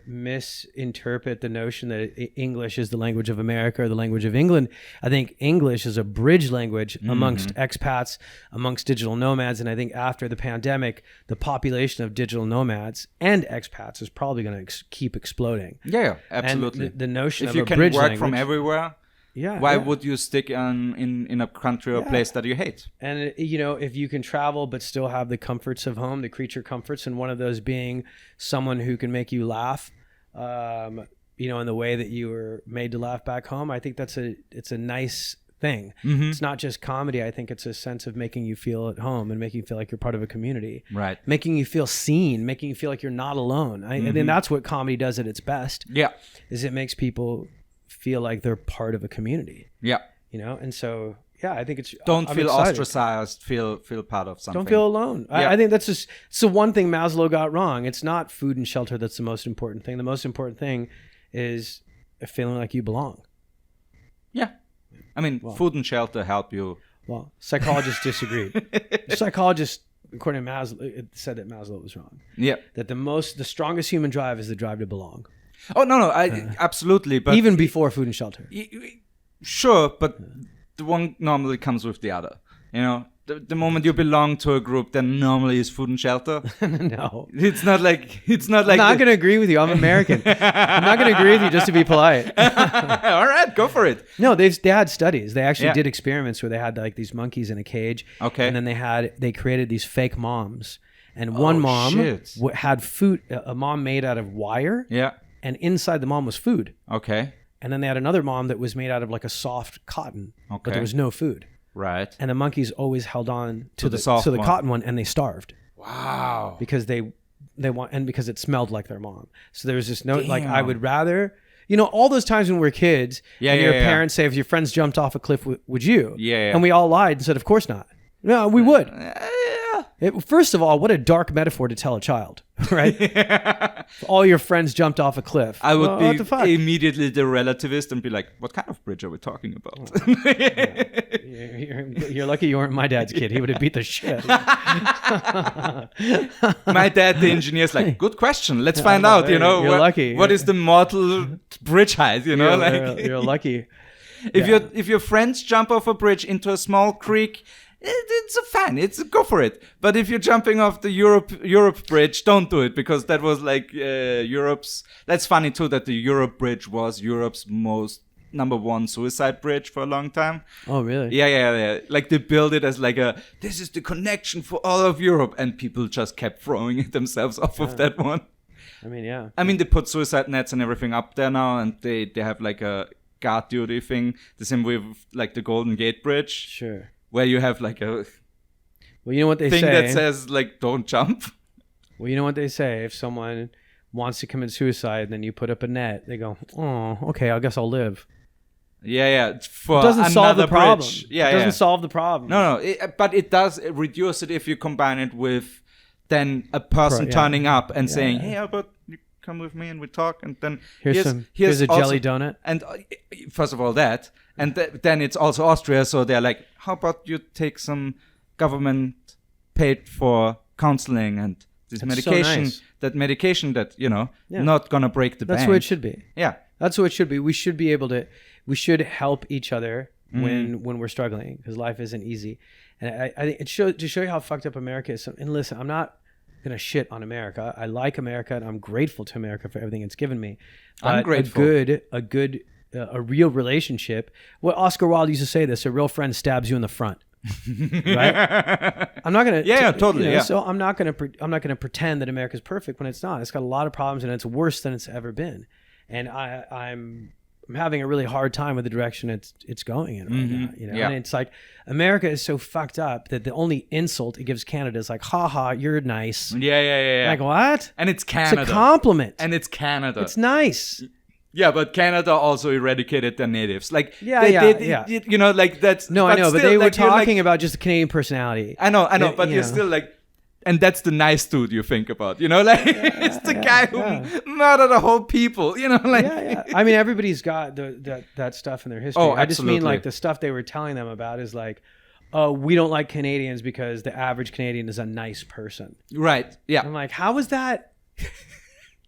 misinterpret the notion that English is the language of America or the language of England. I think English is a bridge language amongst expats, amongst digital nomads, and I think after the pandemic, the population of digital nomads and expats is probably going to keep exploding.
Yeah, absolutely.
And the notion
if
of
you
a
can
bridge
work
language,
from everywhere,
yeah,
why
yeah.
would you stick in a country or place that you hate?
And if you can travel but still have the comforts of home, the creature comforts, and one of those being someone who can make you laugh, in the way that you were made to laugh back home, I think it's a nice thing. It's not just comedy. I think it's a sense of making you feel at home and making you feel like you're part of a community,
Right.
making you feel seen, making you feel like you're not alone. I think that's what comedy does at its best.
Yeah.
Is it makes people feel like they're part of a community.
Yeah.
And so I think it's
Don't
I'm
feel
excited.
ostracized. Feel part of something.
Don't feel alone.
Yeah.
I think that's just it's the one thing Maslow got wrong. It's not food and shelter that's the most important thing. The most important thing is feeling like you belong.
Yeah. I mean, food and shelter help you.
Well, psychologists disagreed. Psychologists, according to Maslow, said that Maslow was wrong.
Yeah.
That the strongest human drive is the drive to belong.
Oh no, absolutely. But
Even before food and shelter.
sure, but the one normally comes with the other. the moment you belong to a group, then normally is food and shelter.
No,
it's not like.
I'm not going to agree with you. I'm American. I'm not going to agree with you just to be polite.
All right, go for it.
No, they had studies. They actually did experiments where they had like these monkeys in a cage.
Okay.
And then they created these fake moms. And one mom had food, a mom made out of wire.
Yeah.
And inside the mom was food.
Okay.
And then they had another mom that was made out of like a soft cotton. Okay. But there was no food.
Right.
And the monkeys always held on to the
one.
cotton one, and they starved.
Wow.
Because they want, and because it smelled like their mom. So there was just no, like, I would rather, you know, all those times when we were kids, and your parents say, if your friends jumped off a cliff, would you?
Yeah.
And we all lied and said, of course not. No, we would. First of all, what a dark metaphor to tell a child, right? All your friends jumped off a cliff.
I would be immediately the relativist and be like, what kind of bridge are we talking about?
You're lucky you weren't my dad's kid. He would have beat the shit.
My dad, the engineer, is like, good question. Let's find out, you know.
You're lucky.
What is the mortal bridge height, you know?
You're lucky.
If your friends jump off a bridge into a small creek, it's a fan. Go for it. But if you're jumping off the Europe bridge, don't do it, because that was like Europe's. That's funny too, that the Europe bridge was Europe's most #1 suicide bridge for a long time.
Oh, really?
Yeah. Like they built it as like this is the connection for all of Europe, and people just kept throwing themselves off of that one.
I mean, yeah.
I mean, they put suicide nets and everything up there now, and they have like a guard duty thing, the same way with like the Golden Gate Bridge.
Sure.
Where you have like a
you know what they
thing
say
that says like don't jump.
Well, you know what they say, if someone wants to commit suicide, then you put up a net. They go, oh, okay, I guess I'll live.
Yeah.
It doesn't solve the problem.
Yeah,
it doesn't solve the problem.
No, but it does reduce it if you combine it with then a person turning up and saying, hey, how about you come with me and we talk, and then
here's a jelly donut.
And first of all that, and then it's also Austria, so they're like, how about you take some government paid for counseling and this medication, that medication that, you know, not gonna break the bank.
That's what it should be.
Yeah.
That's what it should be. We should be able to, we should help each other when we're struggling, because life isn't easy. And I think to show you how fucked up America is. And listen, I'm not gonna shit on America. I like America, and I'm grateful to America for everything it's given me.
I'm grateful.
A real relationship. Well, Oscar Wilde used to say this: a real friend stabs you in the front. Right? I'm not gonna.
Totally.
You know, so I'm not gonna pretend that America's perfect when it's not. It's got a lot of problems, and it's worse than it's ever been. And I'm having a really hard time with the direction it's going in right now. You know, and it's like America is so fucked up that the only insult it gives Canada is like, "Ha ha, you're nice."
Yeah.
Like what?
And it's Canada.
It's a compliment.
And it's Canada.
It's nice.
Yeah, but Canada also eradicated their natives. Like,
yeah.
You know, like that's.
No, I know, but they were talking about just the Canadian personality.
I know, but you're still like, and that's the nice dude you think about, you know, like it's the guy who murdered a whole people, you know, like.
Yeah. I mean, everybody's got that stuff in their history.
Oh,
I just mean like the stuff they were telling them about is like, oh, we don't like Canadians because the average Canadian is a nice person.
Right. Yeah.
I'm like, how is that?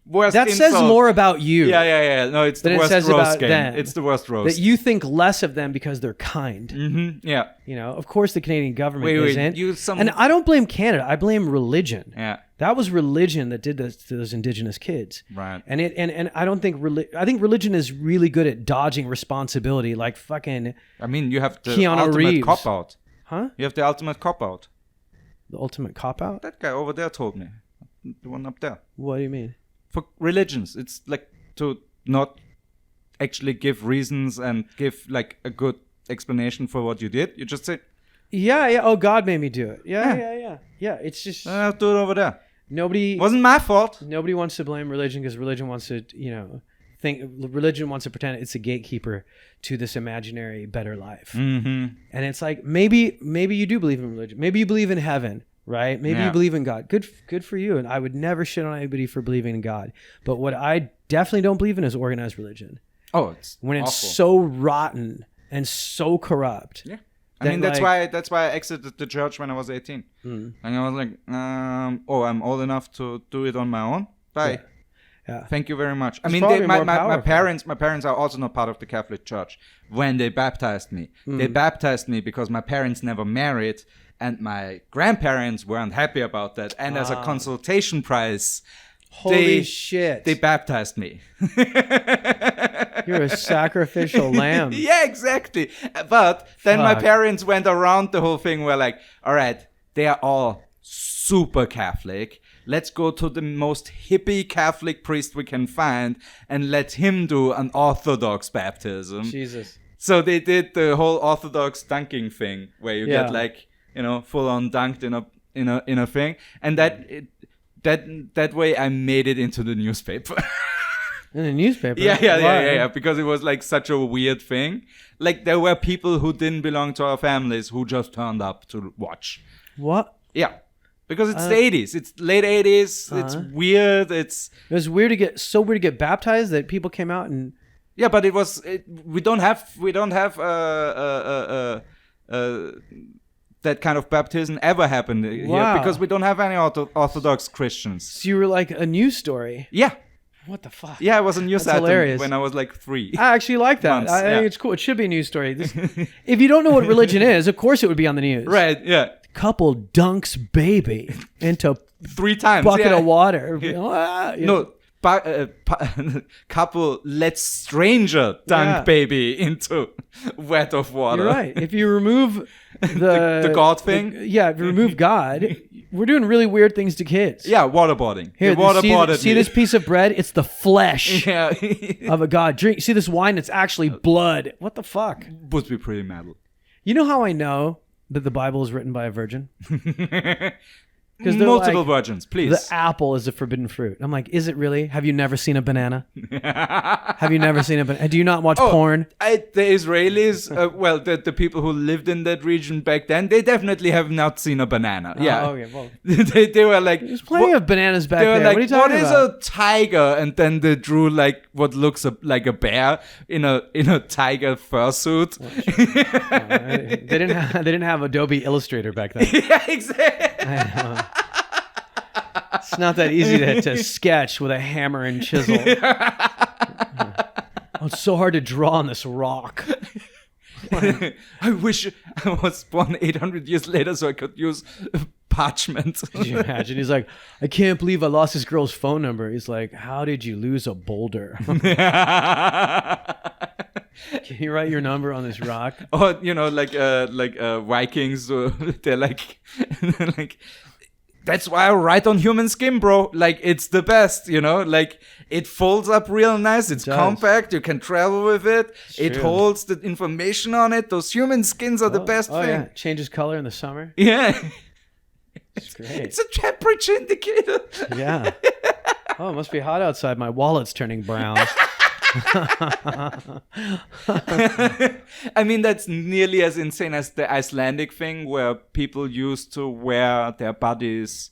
That
says more about you.
Yeah. No, it's the worst roast game.
Them.
It's the worst roast.
That you think less of them because they're kind.
Mm-hmm. Yeah.
You know, of course the Canadian government isn't. And I don't blame Canada. I blame religion.
Yeah.
That was religion that did this to those Indigenous kids.
Right.
And I don't think I think religion is really good at dodging responsibility, like fucking.
I mean, you have the
Keanu
ultimate
Reeves.
cop out.
Huh?
You have the ultimate cop out.
The ultimate cop out?
That guy over there told me. The one up there.
What do you mean?
For religions, it's like to not actually give reasons and give like a good explanation for what you did. You just say,
yeah. Oh, God made me do it. Yeah. It's just
I'll do it over there.
Nobody
wasn't my fault.
Nobody wants to blame religion because religion wants to, religion wants to pretend it's a gatekeeper to this imaginary better life.
Mm-hmm.
And it's like maybe you do believe in religion. Maybe you believe in heaven. Right? Maybe you believe in God. Good for you. And I would never shit on anybody for believing in God. But what I definitely don't believe in is organized religion.
Oh, it's
when
awful.
It's so rotten and so corrupt.
Yeah. I mean, that's why I exited the church when I was 18. And I was like, I'm old enough to do it on my own. Bye.
Yeah.
Thank you very much.
It's
my parents are also not part of the Catholic Church. When they baptized me, they baptized me because my parents never married. And my grandparents weren't happy about that. And as a consultation prize,
Holy shit.
they baptized me.
You're a sacrificial lamb.
Yeah, exactly. But then my parents went around the whole thing. Were like, all right, they are all super Catholic. Let's go to the most hippie Catholic priest we can find and let him do an Orthodox baptism.
Jesus.
So they did the whole Orthodox dunking thing where you get like, full on dunked in a thing. And that way I made it into the newspaper.
In the newspaper?
Yeah. Because it was like such a weird thing. Like there were people who didn't belong to our families who just turned up to watch.
What?
Yeah. Because it's the 80s. It's late 80s. It's weird. It
was weird to get baptized that people came out and...
Yeah, but we don't have that kind of baptism ever happened here because we don't have any Orthodox Christians.
So you were like a news story.
Yeah.
What the fuck?
Yeah, it was a news item when I was like 3.
I actually like that. I think it's cool. It should be a news story. If you don't know what religion is, of course it would be on the news.
Right, yeah.
Couple dunks baby into
3 times
bucket of water.
No. Couple lets stranger dunk baby into vat of water.
You're right. If you remove the
God thing,
if you remove God, we're doing really weird things to kids.
Yeah, waterboarding.
Here, see this piece of bread? It's the flesh of a god. Drink. See this wine? It's actually blood. What the fuck?
Would be pretty metal.
You know how I know that the Bible is written by a virgin?
Because multiple virgins, please.
The apple is a forbidden fruit. I'm like, is it really? Have you never seen a banana? Have you never seen a banana? Do you not watch porn?
The Israelis, the people who lived in that region back then, they definitely have not seen a banana.
Well,
they were like,
there's plenty of bananas back there.
Like,
what are you talking about?
What is a tiger? And then they drew like what looks like a bear in a tiger fursuit.
They didn't have Adobe Illustrator back then.
Yeah, exactly.
It's not that easy to sketch with a hammer and chisel. It's so hard to draw on this rock.
I wish I was born 800 years later so I could use parchment.
Could you imagine? He's like, I can't believe I lost this girl's phone number. He's like, how did you lose a boulder? Can you write your number on this rock?
Or, Vikings, they're like, that's why I write on human skin, bro. Like, it's the best, Like, it folds up real nice. It's compact. You can travel with it. It holds the information on it. Those human skins are the best thing.
Yeah. Changes color in the summer.
Yeah.
It's great.
It's a temperature indicator.
Yeah. Oh, it must be hot outside. My wallet's turning brown.
I mean, that's nearly as insane as the Icelandic thing where people used to wear their body's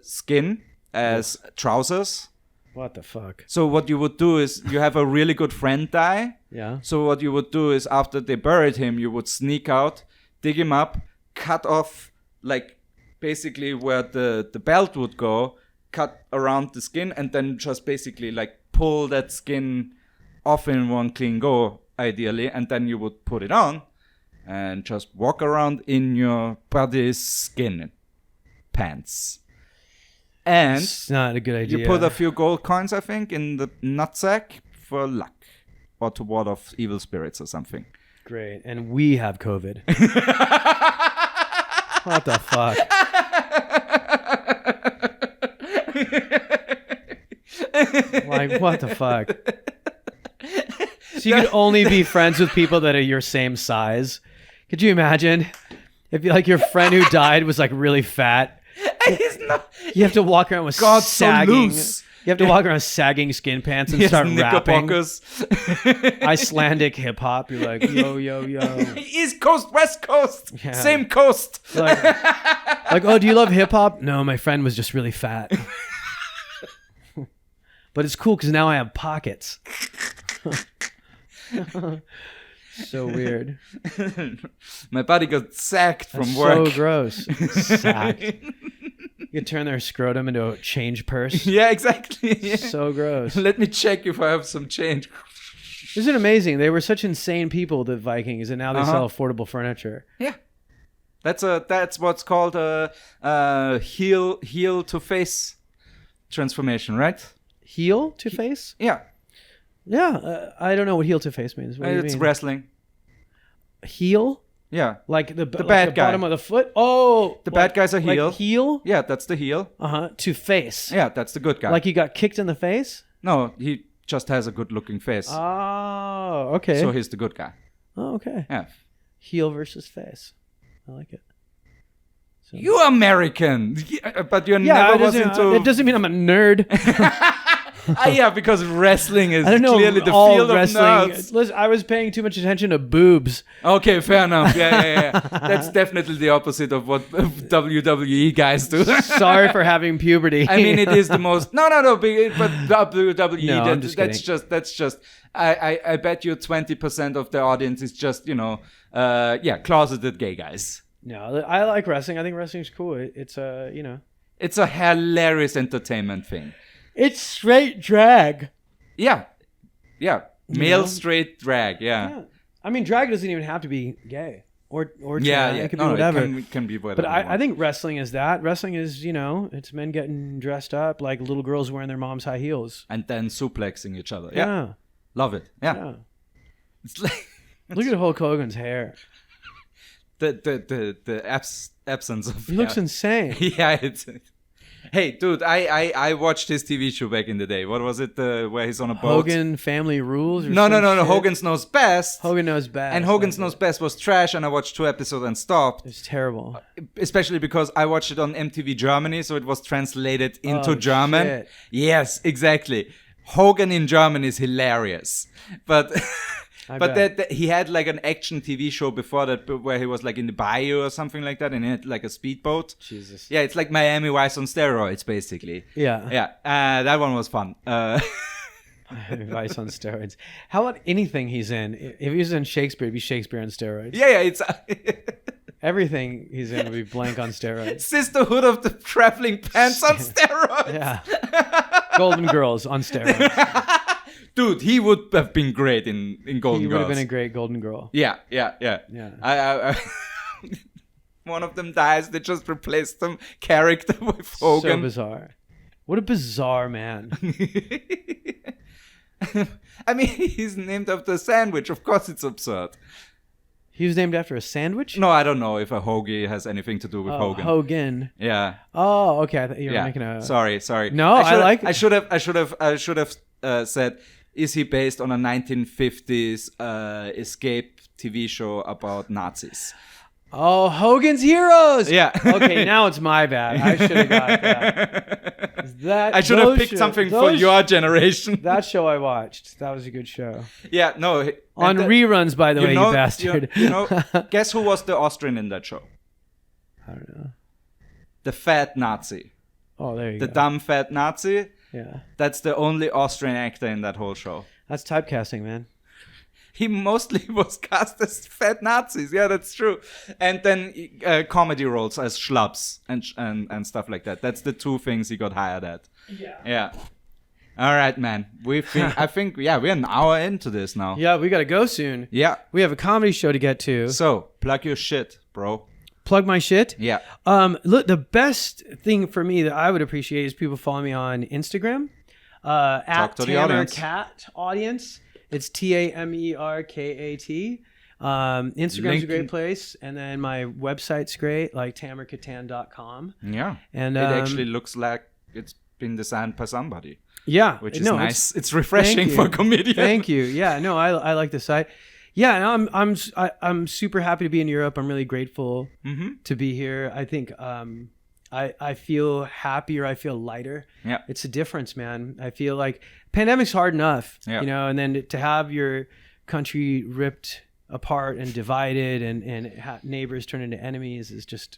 skin as trousers.
What the fuck?
So what you would do is you have a really good friend die.
Yeah.
So what you would do is after they buried him, you would sneak out, dig him up, cut off like basically where the belt would go, cut around the skin, and then just basically like pull that skin off in one clean go, ideally, and then you would put it on and just walk around in your body's skin pants. And
it's not a good idea.
You put a few gold coins, I think, in the nutsack for luck or to ward off evil spirits or something.
Great. And we have COVID. What the fuck? Like, what the fuck? So you could only be friends with people that are your same size. Could you imagine if like your friend who died was like really fat? You have to walk around with sagging. So you have to walk around with sagging skin pants and start rapping. Icelandic hip hop. You're like, yo, yo, yo.
East Coast, West Coast, same coast.
Like, oh, do you love hip hop? No, my friend was just really fat. But it's cool because now I have pockets. So weird.
My buddy got sacked from work.
So gross. Sacked. You could turn their scrotum into a change purse.
Yeah, exactly. Yeah.
So gross.
Let me check if I have some change.
Isn't it amazing? They were such insane people, the Vikings, and now they sell affordable furniture.
Yeah. That's what's called a heel to face transformation, right?
Heel to face?
Yeah.
Yeah. I don't know what heel to face means. What do you
It's
mean?
wrestling.
Heel?
Yeah.
Like the
bad guy.
bottom of the foot? Oh.
The bad guy's a heel.
Like heel?
Yeah, that's the heel.
To face.
Yeah, that's the good guy.
Like he got kicked in the face?
No, he just has a good-looking face.
Oh, okay.
So he's the good guy.
Oh, okay.
Yeah.
Heel versus face. I like it. So.
You're American, but you never was into...
It doesn't mean I'm a nerd.
Yeah, because wrestling is
I don't know
clearly the
all
field
wrestling.
of nerds.
Listen, I was paying too much attention to boobs.
Okay, fair enough. Yeah. That's definitely the opposite of what WWE guys do.
Sorry for having puberty.
I mean, it is the most... No, but WWE,
No, I'm just
that's
kidding.
just... I bet you 20% of the audience is just, closeted gay guys.
No, I like wrestling. I think wrestling's cool. It's
It's a hilarious entertainment thing.
it's straight drag.
Yeah. Male
know?
straight drag,
Yeah. I mean, drag doesn't even have to be gay or trans. It could be
No,
whatever.
It can be whatever.
But I think wrestling is that. Wrestling is, it's men getting dressed up like little girls wearing their mom's high heels.
And then suplexing each other.
Yeah.
Love it. Yeah. It's like...
Look at Hulk Hogan's hair.
The absence of...
He looks insane.
Yeah, it's... Hey, dude, I watched his TV show back in the day. What was it? Where he's on a boat?
Hogan Family Rules? Or
No.
shit?
Hogan's Knows Best.
Hogan Knows Best.
And Hogan's Knows Best was trash, and I watched 2 episodes and stopped.
It's terrible.
Especially because I watched it on MTV Germany, so it was translated into
Oh,
German.
shit.
Yes, exactly. Hogan in German is hilarious. But... But that he had like an action TV show before that where he was like in the bayou or something like that, and he had like a speedboat.
Jesus.
Yeah, it's like Miami Vice on steroids, basically.
Yeah.
Yeah, that one was fun.
Vice on steroids. How about anything he's in? If he's in Shakespeare, it'd be Shakespeare on steroids.
Yeah, it's...
Everything he's in would be blank on steroids.
Sisterhood of the Traveling Pants on steroids.
Yeah. Golden Girls on steroids.
Dude, he would have been great in Golden Girls.
He would have been a great Golden Girl.
Yeah.
Yeah.
I one of them dies. They just replaced them character with Hogan.
So bizarre. What a bizarre man.
I mean, he's named after a sandwich. Of course, it's absurd.
He was named after a sandwich?
No, I don't know if a hogie has anything to do with Hogan.
Hogan.
Yeah.
Oh, okay. I thought you were making a.
Sorry.
No, I like it.
I should have said. Is he based on a 1950s escape TV show about Nazis?
Oh, Hogan's Heroes.
Yeah.
Okay, now it's my bad. I should have got that.
I should have picked something for your generation.
That show I watched. That was a good show.
Yeah, no.
On reruns, by the way, you bastard.
Guess who was the Austrian in that show?
I don't know.
The fat Nazi.
Oh, there you go.
The dumb fat Nazi.
Yeah.
That's the only Austrian actor in that whole show.
That's typecasting, man.
He mostly was cast as fat Nazis. Yeah, that's true. And then comedy roles as schlubs and stuff like that. That's the 2 things he got hired at. Yeah. All right, man. I think we're an hour into this now.
Yeah, we got to go soon.
Yeah.
We have a comedy show to get to.
So, plug your shit, bro.
Plug my shit?
Yeah.
Look, the best thing for me that I would appreciate is people follow me on Instagram. At Tamer Kat Audience. It's TamerKat. Instagram's a great place. And then my website's great, like tamerkattan.com.
Yeah.
And
it actually looks like it's been designed by somebody.
Yeah.
Which is nice. It's refreshing for a comedian.
Thank you. Yeah, no, I like the site. Yeah, and I'm super happy to be in Europe. I'm really grateful to be here. I think I feel happier. I feel lighter.
Yeah,
it's a difference, man. I feel like pandemic's hard enough, and then to have your country ripped apart and divided and neighbors turn into enemies is just,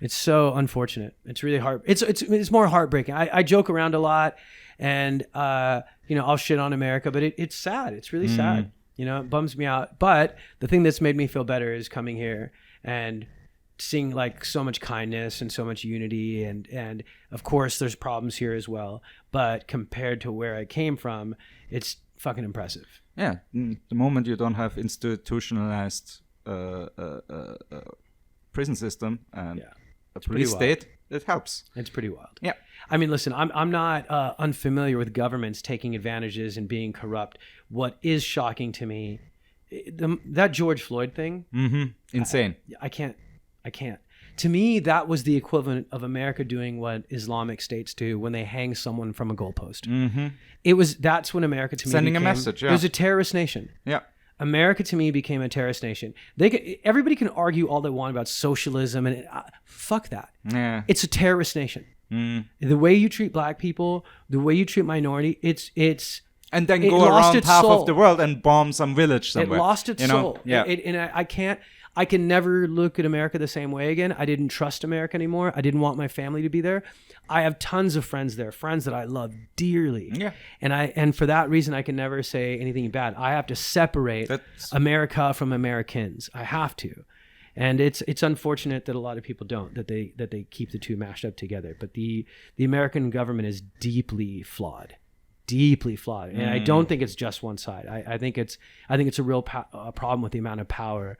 it's so unfortunate. It's really hard. It's more heartbreaking. I joke around a lot, and I'll shit on America, but it's sad. It's really sad. It bums me out. But the thing that's made me feel better is coming here and seeing like so much kindness and so much unity. And of course there's problems here as well. But compared to where I came from, it's fucking impressive.
Yeah. The moment you don't have institutionalized prison system and a
pretty
police
wild.
state, it helps.
It's pretty wild.
Yeah.
I mean, listen, I'm not unfamiliar with governments taking advantages and being corrupt. What is shocking to me, that George Floyd thing.
Insane.
I can't. To me, that was the equivalent of America doing what Islamic states do when they hang someone from a goalpost. That's when America to me
Sending a
became,
message, yeah.
It was a terrorist nation.
Yeah.
America to me became a terrorist nation. Everybody can argue all they want about socialism and fuck that.
Yeah.
It's a terrorist nation. The way you treat black people, the way you treat minority, it's
and then
it
go
lost
around
its
half
soul.
of the world and bomb some village somewhere.
It lost its
you know?
soul.
Yeah.
I can never look at America the same way again. I didn't trust America anymore. I didn't want my family to be there. I have tons of friends there, friends that I love dearly.
Yeah.
And for that reason, I can never say anything bad. I have to separate America from Americans. I have to. And it's unfortunate that a lot of people don't, that they keep the two mashed up together. But the American government is deeply flawed. And I don't think it's just one side. I think it's a real problem with the amount of power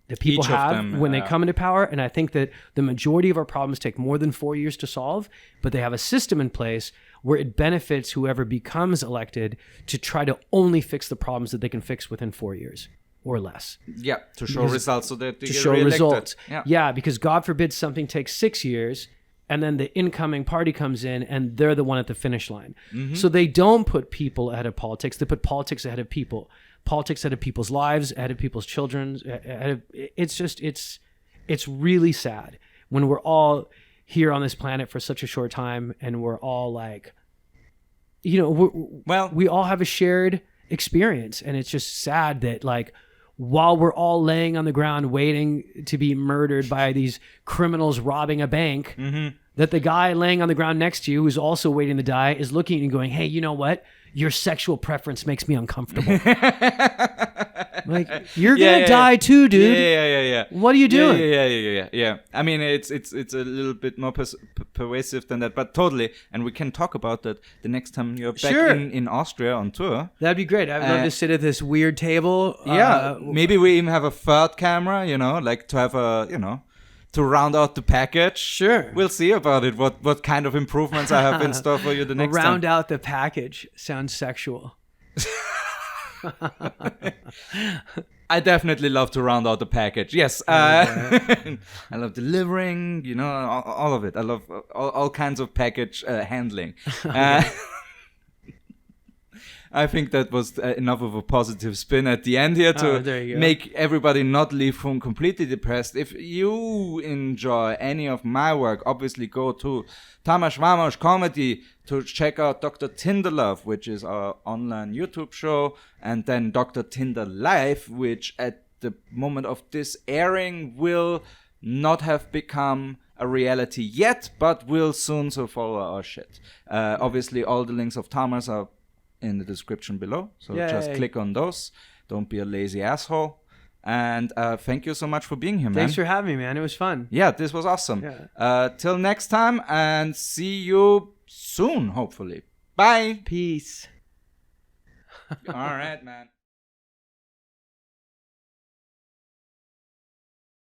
that people have when they come into power. And I think that the majority of our problems take more than 4 years to solve, but they have a system in place where it benefits whoever becomes elected to try to only fix the problems that they can fix within 4 years or less.
Yeah, to show results so that they get
show
reelected.
results.
Yeah,
Because God forbid something takes 6 years and then the incoming party comes in and they're the one at the finish line. So they don't put people ahead of politics. They put politics ahead of people. Politics ahead of people's lives, ahead of people's children. It's really sad when we're all here on this planet for such a short time and we're all like, we all have a shared experience. And it's just sad that like, while we're all laying on the ground waiting to be murdered by these criminals robbing a bank, that the guy laying on the ground next to you who's also waiting to die is looking at you and going, hey, you know what? Your sexual preference makes me uncomfortable. Like, you're gonna die too, dude.
Yeah.
What are you doing?
Yeah. I mean, it's a little bit more pervasive than that, but totally. And we can talk about that the next time you're back in Austria on tour.
That'd be great. I'd love to sit at this weird table.
Maybe we even have a third camera, like to have to round out the package.
Sure.
We'll see about it, what kind of improvements I have in store for you the next time.
Round out the package sounds sexual.
I definitely love to round out the package. Yes. I love delivering, all of it. I love all kinds of package handling. I think that was enough of a positive spin at the end here to make everybody not leave home completely depressed. If you enjoy any of my work, obviously go to Tamer Schwamosh Comedy to check out Dr. Tinderlove, which is our online YouTube show, and then Dr. Tinder Live, which at the moment of this airing will not have become a reality yet, but will soon, so follow our shit. Obviously, all the links of Tamer's are in the description below, so just click on those. Don't be a lazy asshole. And thank you so much for being here, man.
Thanks for having me, man. It was fun.
Yeah, this was awesome. Till next time, and see you soon, hopefully. Bye.
Peace.
All right, man.